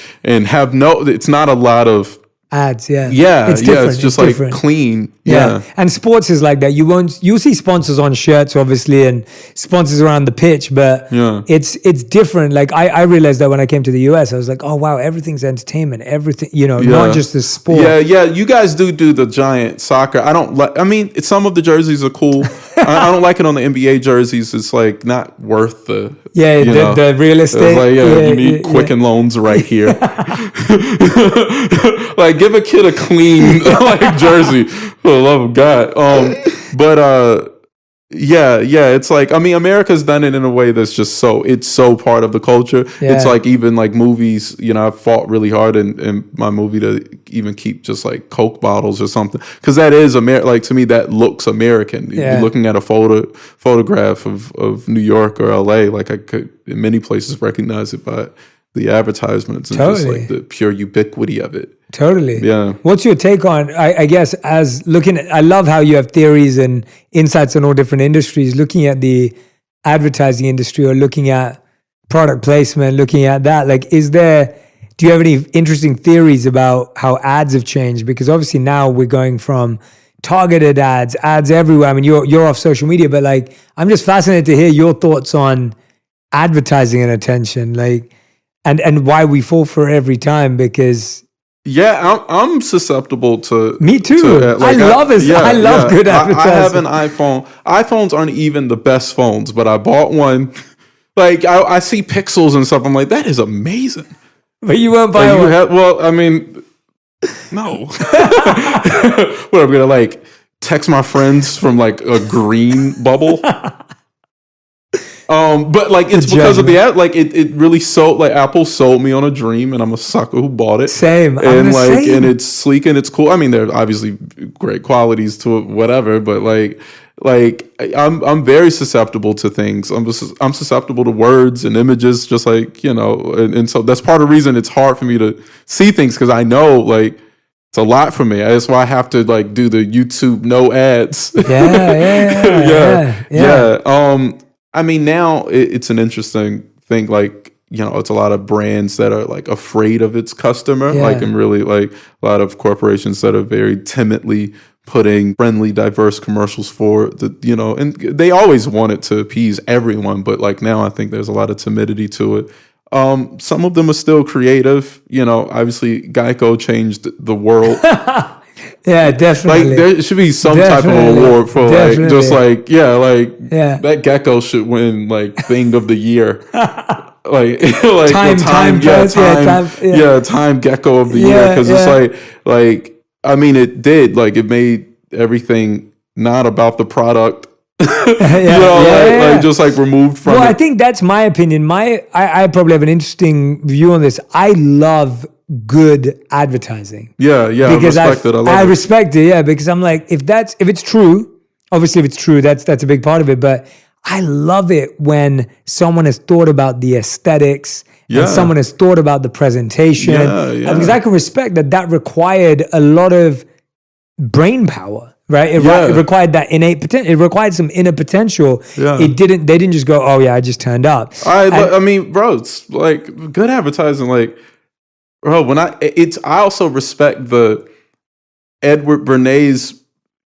have it's not a lot of ads. It's just like clean. And sports is like that. You'll see sponsors on shirts obviously and sponsors around the pitch, but it's different. Like I realized that when I came to the US, I was like, oh wow, everything's entertainment, everything, not just the sport. You guys do the giant soccer. I don't like, some of the jerseys are cool. I don't like it on the NBA jerseys. It's like not worth the the real estate. Like, you need Quicken Loans right here. Like give a kid a clean like jersey for the love of God. It's like, America's done it in a way that's just it's so part of the culture. It's like even like movies, I fought really hard in my movie to even keep just like Coke bottles or something. Cause that is like to me, that looks American. You're looking at a photograph of New York or LA, like I could in many places recognize it by the advertisements and just like the pure ubiquity of it. Totally. Yeah. What's your take on, I guess, I love how you have theories and insights on all different industries, looking at the advertising industry or looking at product placement, looking at that. Like, do you have any interesting theories about how ads have changed? Because obviously now we're going from targeted ads everywhere. I mean, you're off social media, but like, I'm just fascinated to hear your thoughts on advertising and attention, like, and why we fall for it every time, because I'm susceptible to. Me too. I love good advertising. I have an iPhone. iPhones aren't even the best phones, but I bought one. Like I see pixels and stuff. I'm like, that is amazing. But you won't buy one. No. What, I'm gonna like text my friends from like a green bubble. But like it's because of the ad, like it really sold, like Apple sold me on a dream, and I'm a sucker who bought it. Same. And like, and it's sleek and it's cool. I mean, there are obviously great qualities to it, whatever, but like I'm very susceptible to things. I'm susceptible to words and images, just like, and so that's part of the reason it's hard for me to see things, because I know like it's a lot for me. That's why I have to like do the YouTube no ads. Now it's an interesting thing. Like, it's a lot of brands that are like afraid of its customer. Like, and really like a lot of corporations that are very timidly putting friendly, diverse commercials for the, and they always want it to appease everyone. But like now I think there's a lot of timidity to it. Some of them are still creative. Obviously Geico changed the world. Yeah, definitely. Like there should be some type of award for like just like that gecko should win like thing of the year. like time gecko of the year, because it's like it did, like it made everything not about the product. Just like removed from it. I think that's my opinion. I probably have an interesting view on this. I love good advertising. Because I respect it. Because I'm like, if it's true, obviously if it's true, that's a big part of it. But I love it when someone has thought about the aesthetics and someone has thought about the presentation. Because I can respect that required a lot of brain power. Right, it required that innate potential. It required some inner potential. They didn't just go, "Oh yeah, I just turned up." Bro, it's like good advertising. Like, bro, I also respect the Edward Bernays,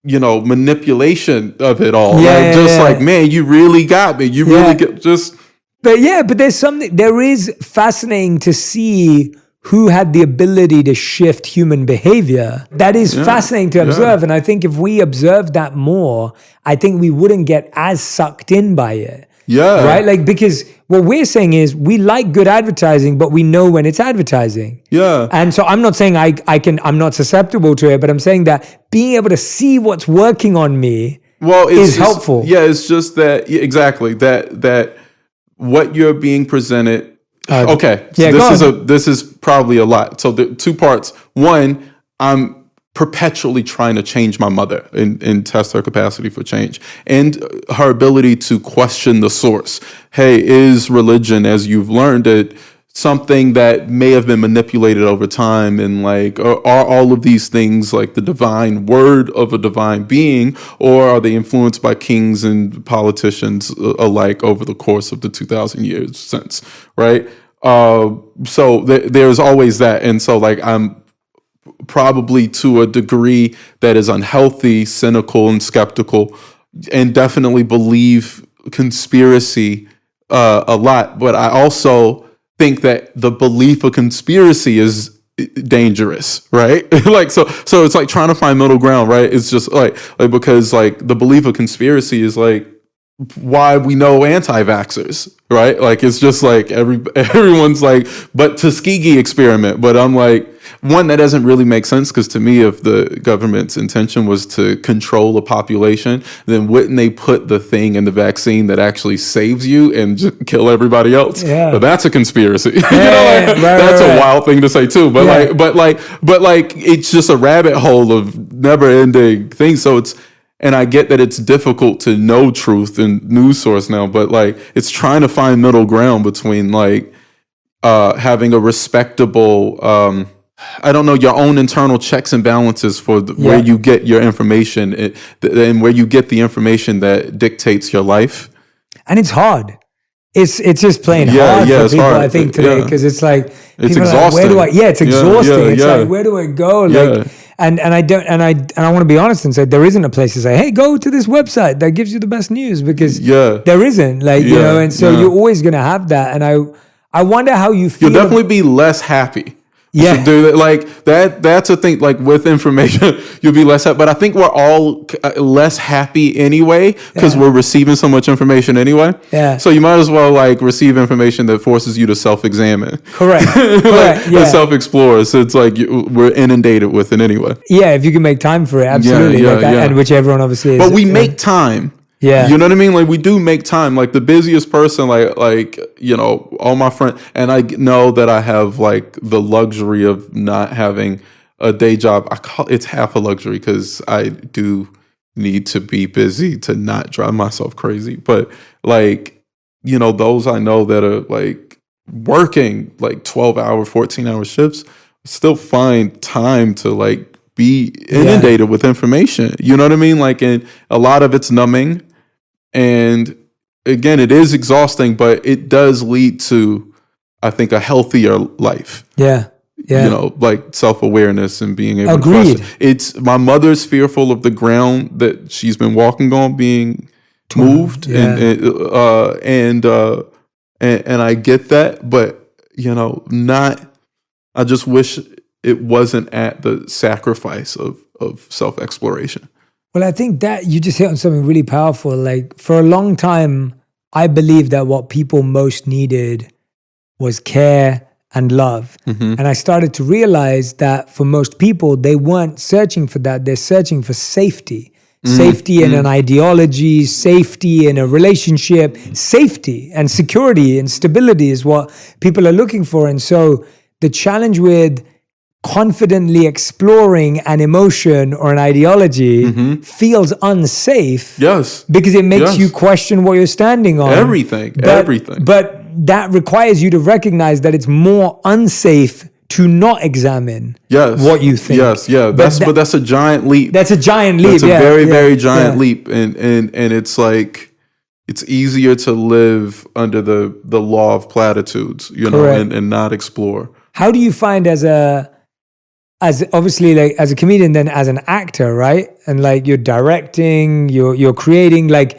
manipulation of it all. Like, man, you really got me. You really get just. But there's something. There is fascinating to see who had the ability to shift human behavior. That is fascinating to observe. And I think if we observed that more, I think we wouldn't get as sucked in by it. Yeah. Right? Like, because what we're saying is we like good advertising, but we know when it's advertising. Yeah. And so I'm not saying I'm not susceptible to it, but I'm saying that being able to see what's working on me is helpful. Yeah, it's just that, exactly, that what you're being presented. Okay, so this is probably a lot. So the two parts. One, I'm perpetually trying to change my mother and test her capacity for change and her ability to question the source. Hey, is religion, as you've learned it, something that may have been manipulated over time, and like, are all of these things like the divine word of a divine being, or are they influenced by kings and politicians alike over the course of the 2,000 years since, right? So there's always that. And so like, I'm probably to a degree that is unhealthy, cynical, and skeptical, and definitely believe conspiracy a lot. But I also think that the belief of conspiracy is dangerous, right? Like, so it's like trying to find middle ground, right? It's just like because like the belief of conspiracy is like why we know anti-vaxxers, right? Like, it's just like everyone's like, but Tuskegee experiment. But I'm like, one, that doesn't really make sense, because to me, if the government's intention was to control a population, then wouldn't they put the thing in the vaccine that actually saves you and just kill everybody else? Yeah. But that's a conspiracy. That's a wild thing to say too. But like it's just a rabbit hole of never-ending things. So and I get that it's difficult to know truth and news source now, but like it's trying to find middle ground between like having a respectable, I don't know, your own internal checks and balances for where you get your information and where you get the information that dictates your life. And it's hard. It's just plain hard for people, hard. I think, today, because it's like, it's exhausting. Like, it's exhausting. It's like, where do I go? Like, and I want to be honest and say there isn't a place to say, hey, go to this website that gives you the best news, because there isn't, like, you know, and so you're always going to have that. And I wonder how you feel. You'll definitely be less happy. Yeah. Do that, like that's a thing, like with information, you'll be less happy. But I think we're all less happy anyway, because we're receiving so much information anyway. Yeah. So you might as well like receive information that forces you to self-examine. Correct. And self-explore. So it's like we're inundated with it anyway. Yeah, if you can make time for it, absolutely. And which everyone obviously is. But we make time. Yeah. You know what I mean? Like, we do make time. Like, the busiest person, like, you know, all my friends, and I know that I have like the luxury of not having a day job. It's half a luxury, because I do need to be busy to not drive myself crazy. But like, you know, those I know that are like working like 12-hour, 14-hour shifts still find time to like be inundated with information. You know what I mean? Like, and a lot of it's numbing. And again, it is exhausting, but it does lead to, I think, a healthier life. Yeah. You know, like self-awareness and being able to question. It's my mother's fearful of the ground that she's been walking on being moved, and I get that, but you know, I just wish it wasn't at the sacrifice of self-exploration. Well, I think that you just hit on something really powerful. Like, for a long time, I believed that what people most needed was care and love. Mm-hmm. And I started to realize that for most people, they weren't searching for that. They're searching for safety. Mm-hmm. Safety in an ideology, safety in a relationship, safety and security and stability is what people are looking for. And so the challenge with confidently exploring an emotion or an ideology feels unsafe. Yes. Because it makes you question what you're standing on. Everything. But that requires you to recognize that it's more unsafe to not examine what you think. Yes, yeah. But that's a giant leap. That's a giant leap. That's a very, very giant leap. And it's like, it's easier to live under the law of platitudes, you know, and not explore. How do you find as obviously, like, as a comedian, then as an actor, right? And like, you're directing, you're creating, like,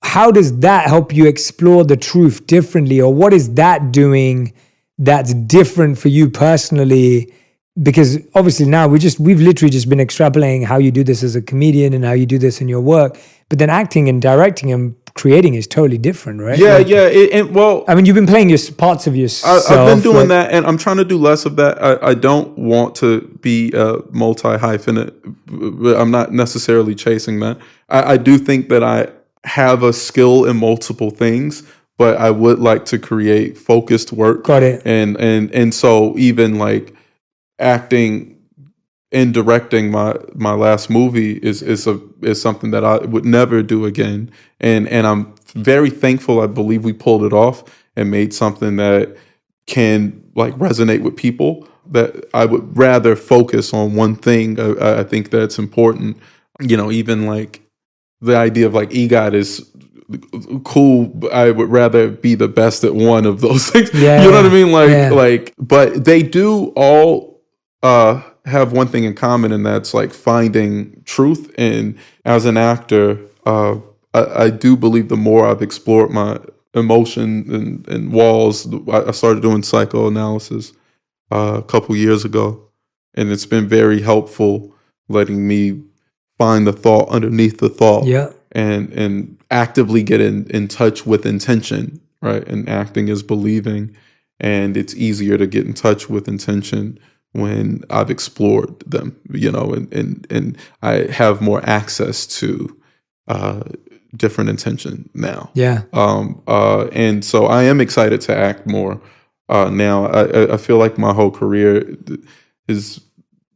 how does that help you explore the truth differently? Or what is that doing that's different for you personally? Because obviously now we've literally just been extrapolating how you do this as a comedian and how you do this in your work, but then acting and directing and creating is totally different, right? Yeah, like, I mean, you've been playing your parts of yourself. I've been doing that, and I'm trying to do less of that. I don't want to be multi-hyphenate. I'm not necessarily chasing that. I do think that I have a skill in multiple things, but I would like to create focused work. Got it. And so even like acting and directing my last movie is something that I would never do again. And I'm very thankful. I believe we pulled it off and made something that can like resonate with people. That I would rather focus on one thing. I think that's important. You know, even like the idea of like EGOT is cool, but I would rather be the best at one of those things. Yeah, you know what I mean? Like, but they do all have one thing in common, and that's like finding truth. And as an actor, I do believe the more I've explored my emotion and walls, I started doing psychoanalysis a couple years ago, and it's been very helpful letting me find the thought underneath the thought. Yeah. And actively get in touch with intention, right? And acting is believing, and it's easier to get in touch with intention when I've explored them, you know, and I have more access to different intention now. Yeah. And so I am excited to act more now. I feel like my whole career is,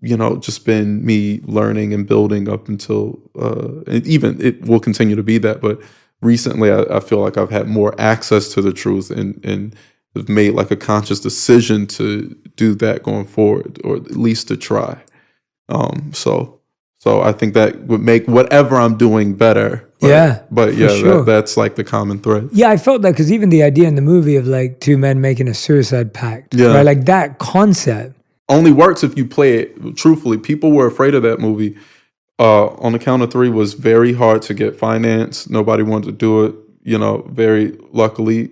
you know, just been me learning and building up until, and even it will continue to be that. But recently, I feel like I've had more access to the truth and have made like a conscious decision to do that going forward, or at least to try. So I think that would make whatever I'm doing better. But sure. That's like the common thread. Yeah, I felt that because even the idea in the movie of like two men making a suicide pact, right? Like that concept only works if you play it truthfully. People were afraid of that movie. On the Count of Three was very hard to get financed. Nobody wanted to do it. You know, very luckily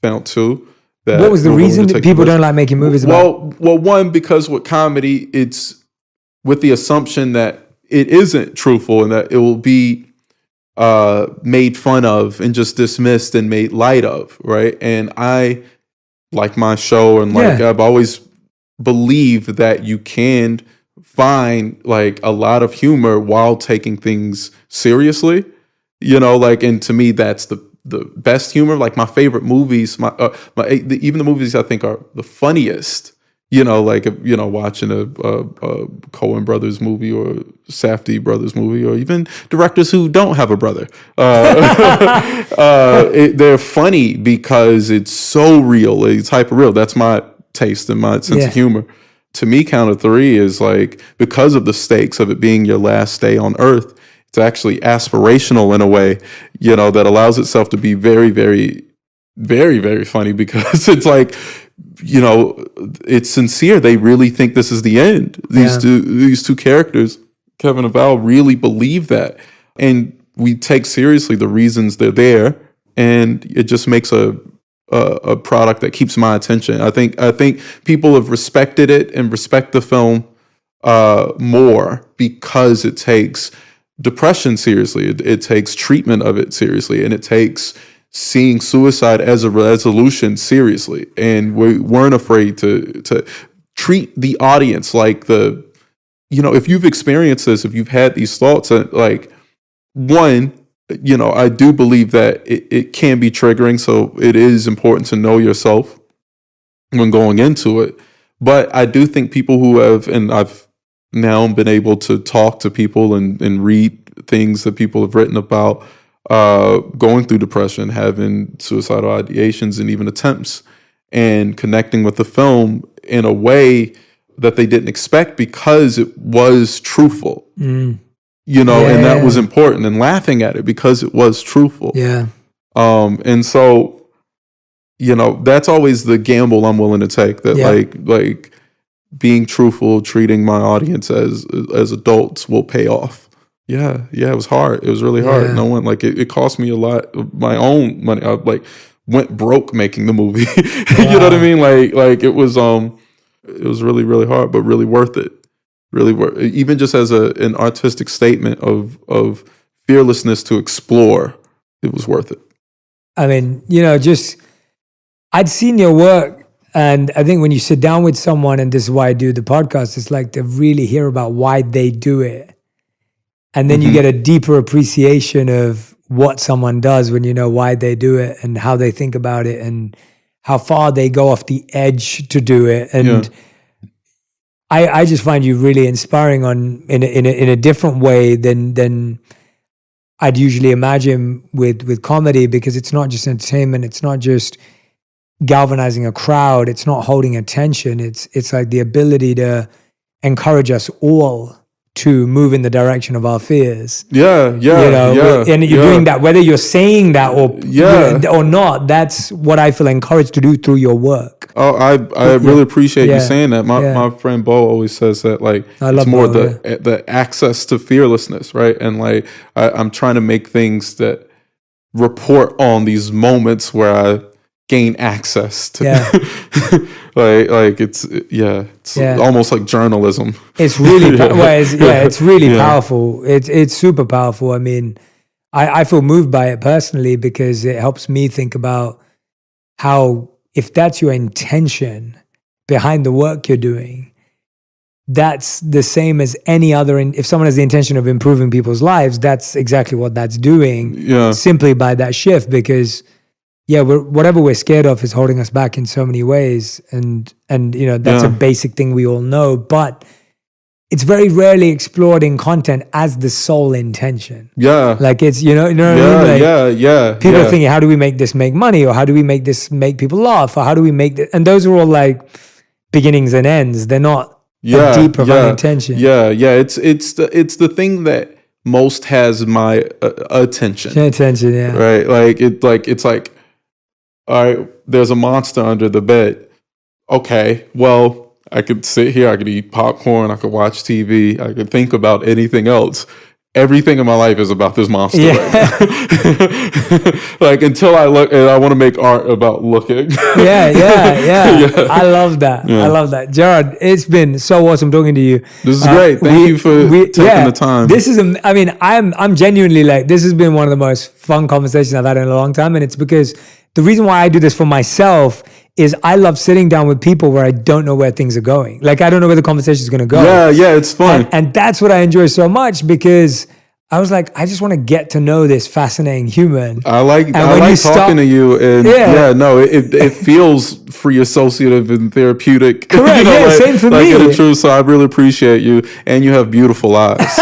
found two. What was the reason that people don't like making movies about? Well, one, because with comedy, it's with the assumption that it isn't truthful and that it will be made fun of and just dismissed and made light of, right? And I, like my show, and like I've always believed that you can find like a lot of humor while taking things seriously, you know, like, and to me, that's the best humor. Like my favorite movies, even the movies I think are the funniest, you know, like, you know, watching a Coen Brothers movie or Safdie Brothers movie, or even directors who don't have a brother. They're funny because it's so real. It's hyper real. That's my taste and my sense of humor. To me, Count of Three is like, because of the stakes of it being your last day on Earth, it's actually aspirational in a way, you know, that allows itself to be very, very, very, very funny, because it's like, you know, it's sincere. They really think this is the end. These two characters, Kevin and Val, really believe that. And we take seriously the reasons they're there, and it just makes a product that keeps my attention. I think people have respected it and respect the film more because it takes depression seriously. It takes treatment of it seriously, and it takes seeing suicide as a resolution seriously. And we weren't afraid to treat the audience like you know, if you've experienced this, if you've had these thoughts, like, one, you know, I do believe that it can be triggering. So it is important to know yourself when going into it. But I do think people who have, and I've now been able to talk to people and read things that people have written about going through depression, having suicidal ideations and even attempts, and connecting with the film in a way that they didn't expect because it was truthful. You know, and that was important, and laughing at it because it was truthful. And so, you know, that's always the gamble I'm willing to take, that like being truthful, treating my audience as adults will pay off. It was hard. It was really hard. No one, like, it cost me a lot of my own money. I like went broke making the movie. You know what I mean? Like it was really, really hard, but really worth it. Really worth it. Even just as an artistic statement of fearlessness to explore, it was worth it. I mean, I'd seen your work, and I think when you sit down with someone, and this is why I do the podcast, it's like to really hear about why they do it. And then you get a deeper appreciation of what someone does when you know why they do it and how they think about it and how far they go off the edge to do it. And I just find you really inspiring in a different way than I'd usually imagine with comedy, because it's not just entertainment, it's not just galvanizing a crowd, it's not holding attention, it's like the ability to encourage us all to move in the direction of our fears. And you're doing that, whether you're saying that or not. That's what I feel encouraged to do through your work. Oh, I really appreciate you saying that. My friend Bo always says that, like, it's more the access to fearlessness, right? And like I'm trying to make things that report on these moments where I gain access to it's almost like journalism. It's really it's really powerful. It's super powerful. I mean, I feel moved by it personally because it helps me think about how, if that's your intention behind the work you're doing, that's the same as any other. If someone has the intention of improving people's lives, that's exactly what that's doing. Simply by that shift, because whatever we're scared of is holding us back in so many ways, and that's a basic thing we all know, but it's very rarely explored in content as the sole intention. Like it's what I mean? People are thinking, how do we make this make money, or how do we make this make people laugh, or how do we make this? And those are all like beginnings and ends. They're not a deep profound intention. It's the thing that most has my attention. Right. It's like, all right, there's a monster under the bed. Okay, well, I could sit here, I could eat popcorn, I could watch TV, I could think about anything else. Everything in my life is about this monster right now. Like, until I look, and I want to make art about looking. I love that. I love that. Jerrod, it's been so awesome talking to you. This is great. Thank you for taking the time. This is, I'm genuinely like, this has been one of the most fun conversations I've had in a long time. And it's because the reason why I do this for myself is I love sitting down with people where I don't know where things are going. Like, I don't know where the conversation is going to go. It's fun. And that's what I enjoy so much, because I was like, I just want to get to know this fascinating human. I like talking to you, and it feels free associative and therapeutic. Correct. Same for me. Like, true. So I really appreciate you, and you have beautiful eyes.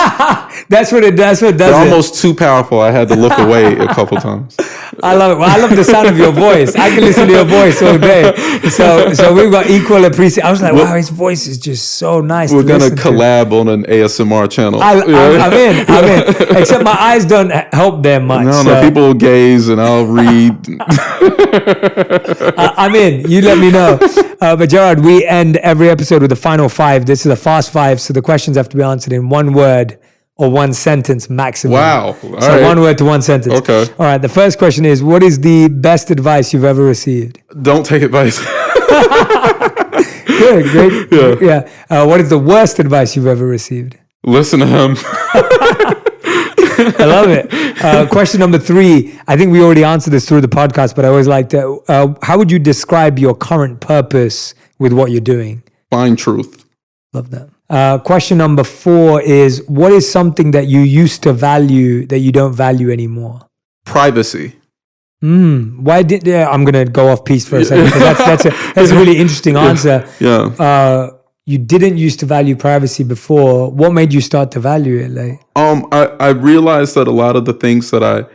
That's what does They're it. Almost too powerful. I had to look away a couple times. I love it. Well, I love the sound of your voice. I can listen to your voice all day. So we've got equal appreciation. I was like, wow, his voice is just so nice. We're gonna collab on an ASMR channel. I'm in. Except my eyes don't help them much. No, people will gaze and I'll read. I'm in. You let me know. But Jerrod, we end every episode with the final 5. This is a fast 5, so the questions have to be answered in one word or one sentence maximum. Wow. All right. 1 word to 1 sentence. Okay. All right. The first question is, what is the best advice you've ever received? Don't take advice. Good. Great. Yeah. What is the worst advice you've ever received? Listen to him. I love it. Question number 3. I think we already answered this through the podcast, but I always like to, how would you describe your current purpose with what you're doing? Find truth. Love that. Question number 4 is, what is something that you used to value that you don't value anymore? Privacy. Why did I'm going to go off piece for a second, because that's a really interesting answer. You didn't used to value privacy before. What made you start to value it? Like, I realized that a lot of the things that I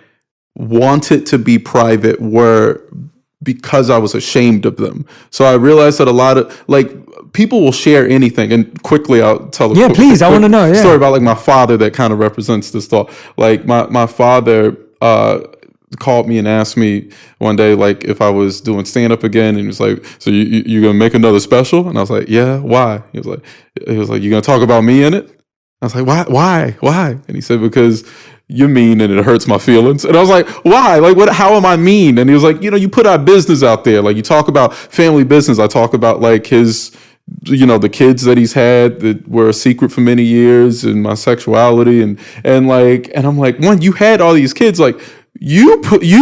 wanted to be private were because I was ashamed of them. So I realized that a lot of, like, people will share anything. And quickly, I'll tell a quick I want to know. Story about, like, my father that kind of represents this thought. Like, my father called me and asked me one day, like, if I was doing stand-up again, and he was like, so you gonna make another special? And I was like, yeah, why? He was like, you gonna talk about me in it? I was like, why? And he said, because you're mean and it hurts my feelings. And I was like, why? Like, what? How am I mean? And he was like, you put our business out there. Like, you talk about family business. I talk about like his, the kids that he's had that were a secret for many years, and my sexuality, and I'm like, one, you had all these kids, like you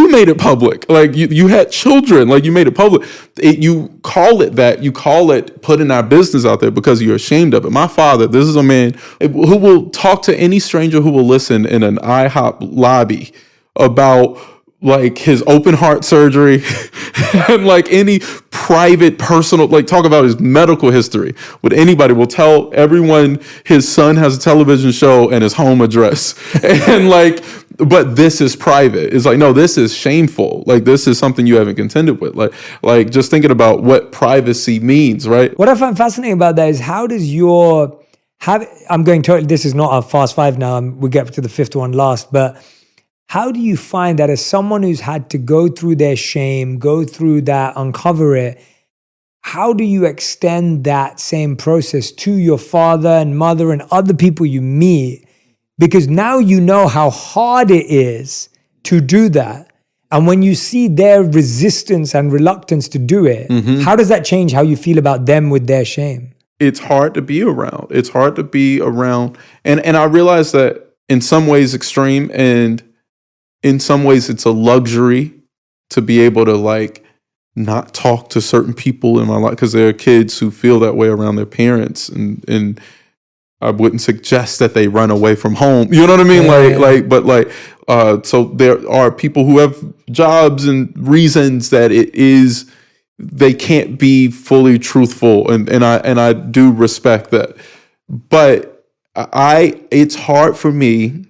made it public, like you had children, like you made it public. You call it putting our business out there because you're ashamed of it. My father, this is a man who will talk to any stranger who will listen in an IHOP lobby about like his open heart surgery and like any private personal, like talk about his medical history with anybody, will tell everyone his son has a television show and his home address. And like, but this is private. It's like, no, this is shameful. Like, this is something you haven't contended with. Like just thinking about what privacy means, right? What I find fascinating about that is how does this is not a fast five now, we get to the fifth one last, but how do you find that as someone who's had to go through their shame, go through that, uncover it, how do you extend that same process to your father and mother and other people you meet? Because now you know how hard it is to do that. And when you see their resistance and reluctance to do it, how does that change how you feel about them with their shame? It's hard to be around. It's hard to be around. And I realize that in some ways extreme, and in some ways it's a luxury to be able to like not talk to certain people in my life, because there are kids who feel that way around their parents, and I wouldn't suggest that they run away from home. You know what I mean? So there are people who have jobs and reasons that they can't be fully truthful, and I do respect that. But it's hard for me.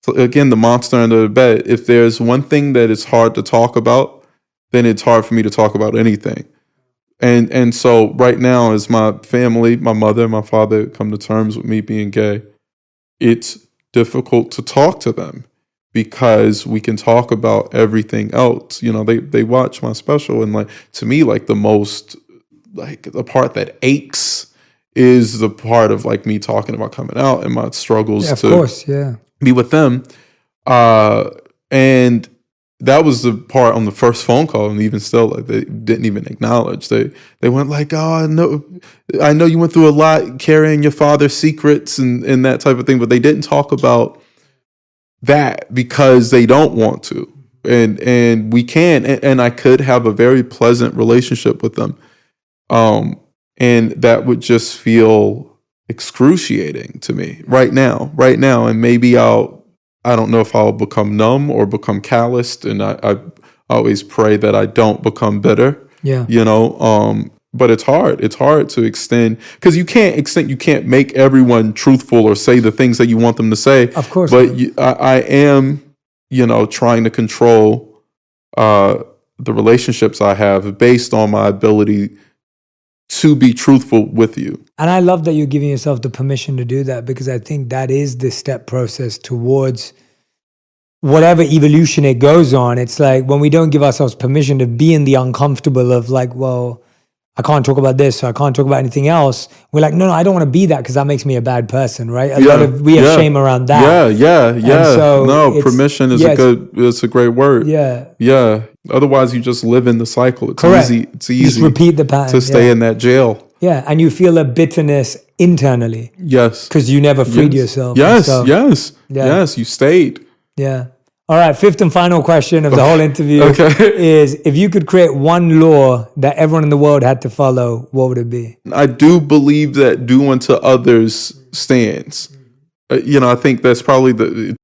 So again, the monster under the bed. If there's one thing that is hard to talk about, then it's hard for me to talk about anything. And so right now, as my family, my mother and my father come to terms with me being gay, it's difficult to talk to them because we can talk about everything else. They watch my special, and like, to me, like the most, like the part that aches is the part of like me talking about coming out and my struggles be with them. And that was the part on the first phone call, and even still, like, they didn't even acknowledge. They went like, "Oh, I know you went through a lot carrying your father's secrets and that type of thing," but they didn't talk about that because they don't want to. And we can, and I could have a very pleasant relationship with them, and that would just feel excruciating to me right now. And maybe I don't know if I'll become numb or become calloused, and I always pray that I don't become bitter. Yeah. But it's hard. It's hard to extend, because you can't make everyone truthful or say the things that you want them to say. Of course. But I am, trying to control the relationships I have based on my ability to be truthful with you. And I love that you're giving yourself the permission to do that, because I think that is the step process towards whatever evolution it goes on. It's like when we don't give ourselves permission to be in the uncomfortable of like, well, I can't talk about this, so I can't talk about anything else. We're like, no, I don't want to be that because that makes me a bad person, right? We have shame around that. Yeah. So permission is it's a great word. Yeah. Otherwise, you just live in the cycle. It's correct. Easy. It's easy. Just repeat the pattern to stay in that jail. Yeah, and you feel a bitterness internally. Yes. Because you never freed yourself. Yes, you stayed. Yeah. All right, fifth and final question of the whole interview is, if you could create one law that everyone in the world had to follow, what would it be? I do believe that do unto others stands. I think that's probably the...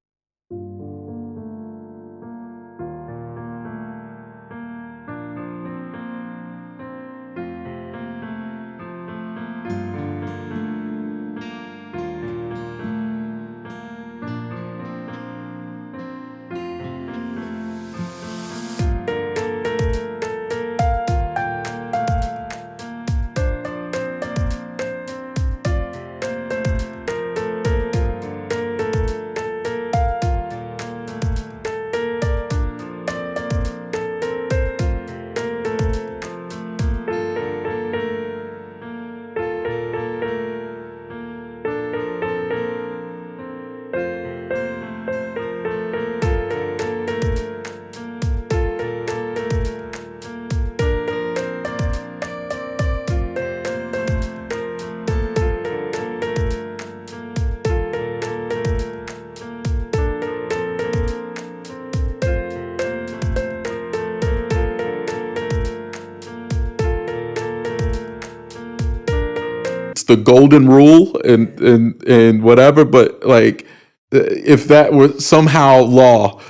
the golden rule and whatever, but like if that were somehow law,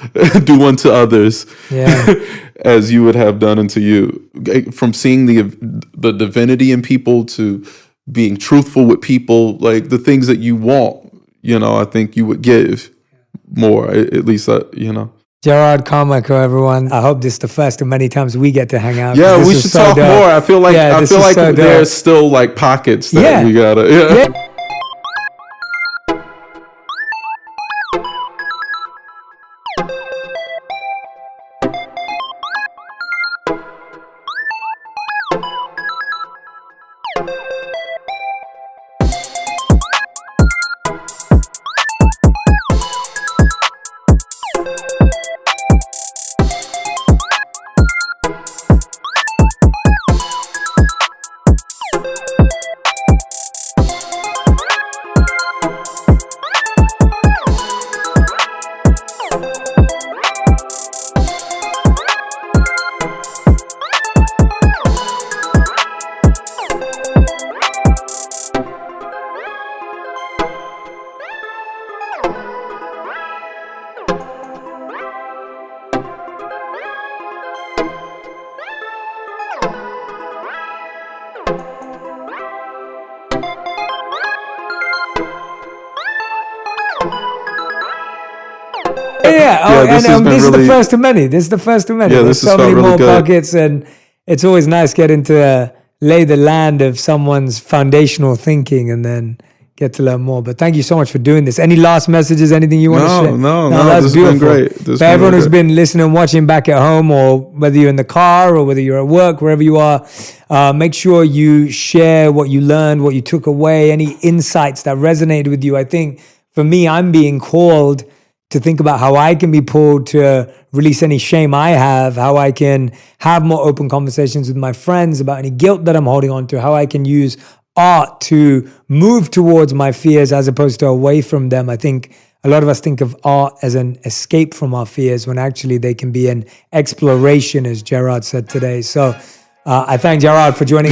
do unto others as you would have done unto you. From seeing the divinity in people to being truthful with people, like the things that you want, I think you would give more, at least, Jerrod Carmichael, everyone. I hope this is the first of many times we get to hang out. Yeah, we should talk more. I feel like there's still like pockets that we gotta. Yeah. This is the first of many. This is the first of many. Yeah, There's so many more pockets, and it's always nice getting to lay the land of someone's foundational thinking and then get to learn more. But thank you so much for doing this. Any last messages, anything you want to share? No, that's beautiful. Been great. For everyone who's been listening and watching back at home, or whether you're in the car or whether you're at work, wherever you are, make sure you share what you learned, what you took away, any insights that resonated with you. I think for me, I'm being called to think about how I can be pulled to release any shame I have, how I can have more open conversations with my friends about any guilt that I'm holding on to, how I can use art to move towards my fears as opposed to away from them. I think a lot of us think of art as an escape from our fears when actually they can be an exploration, as Jerrod said today. So I thank Jerrod for joining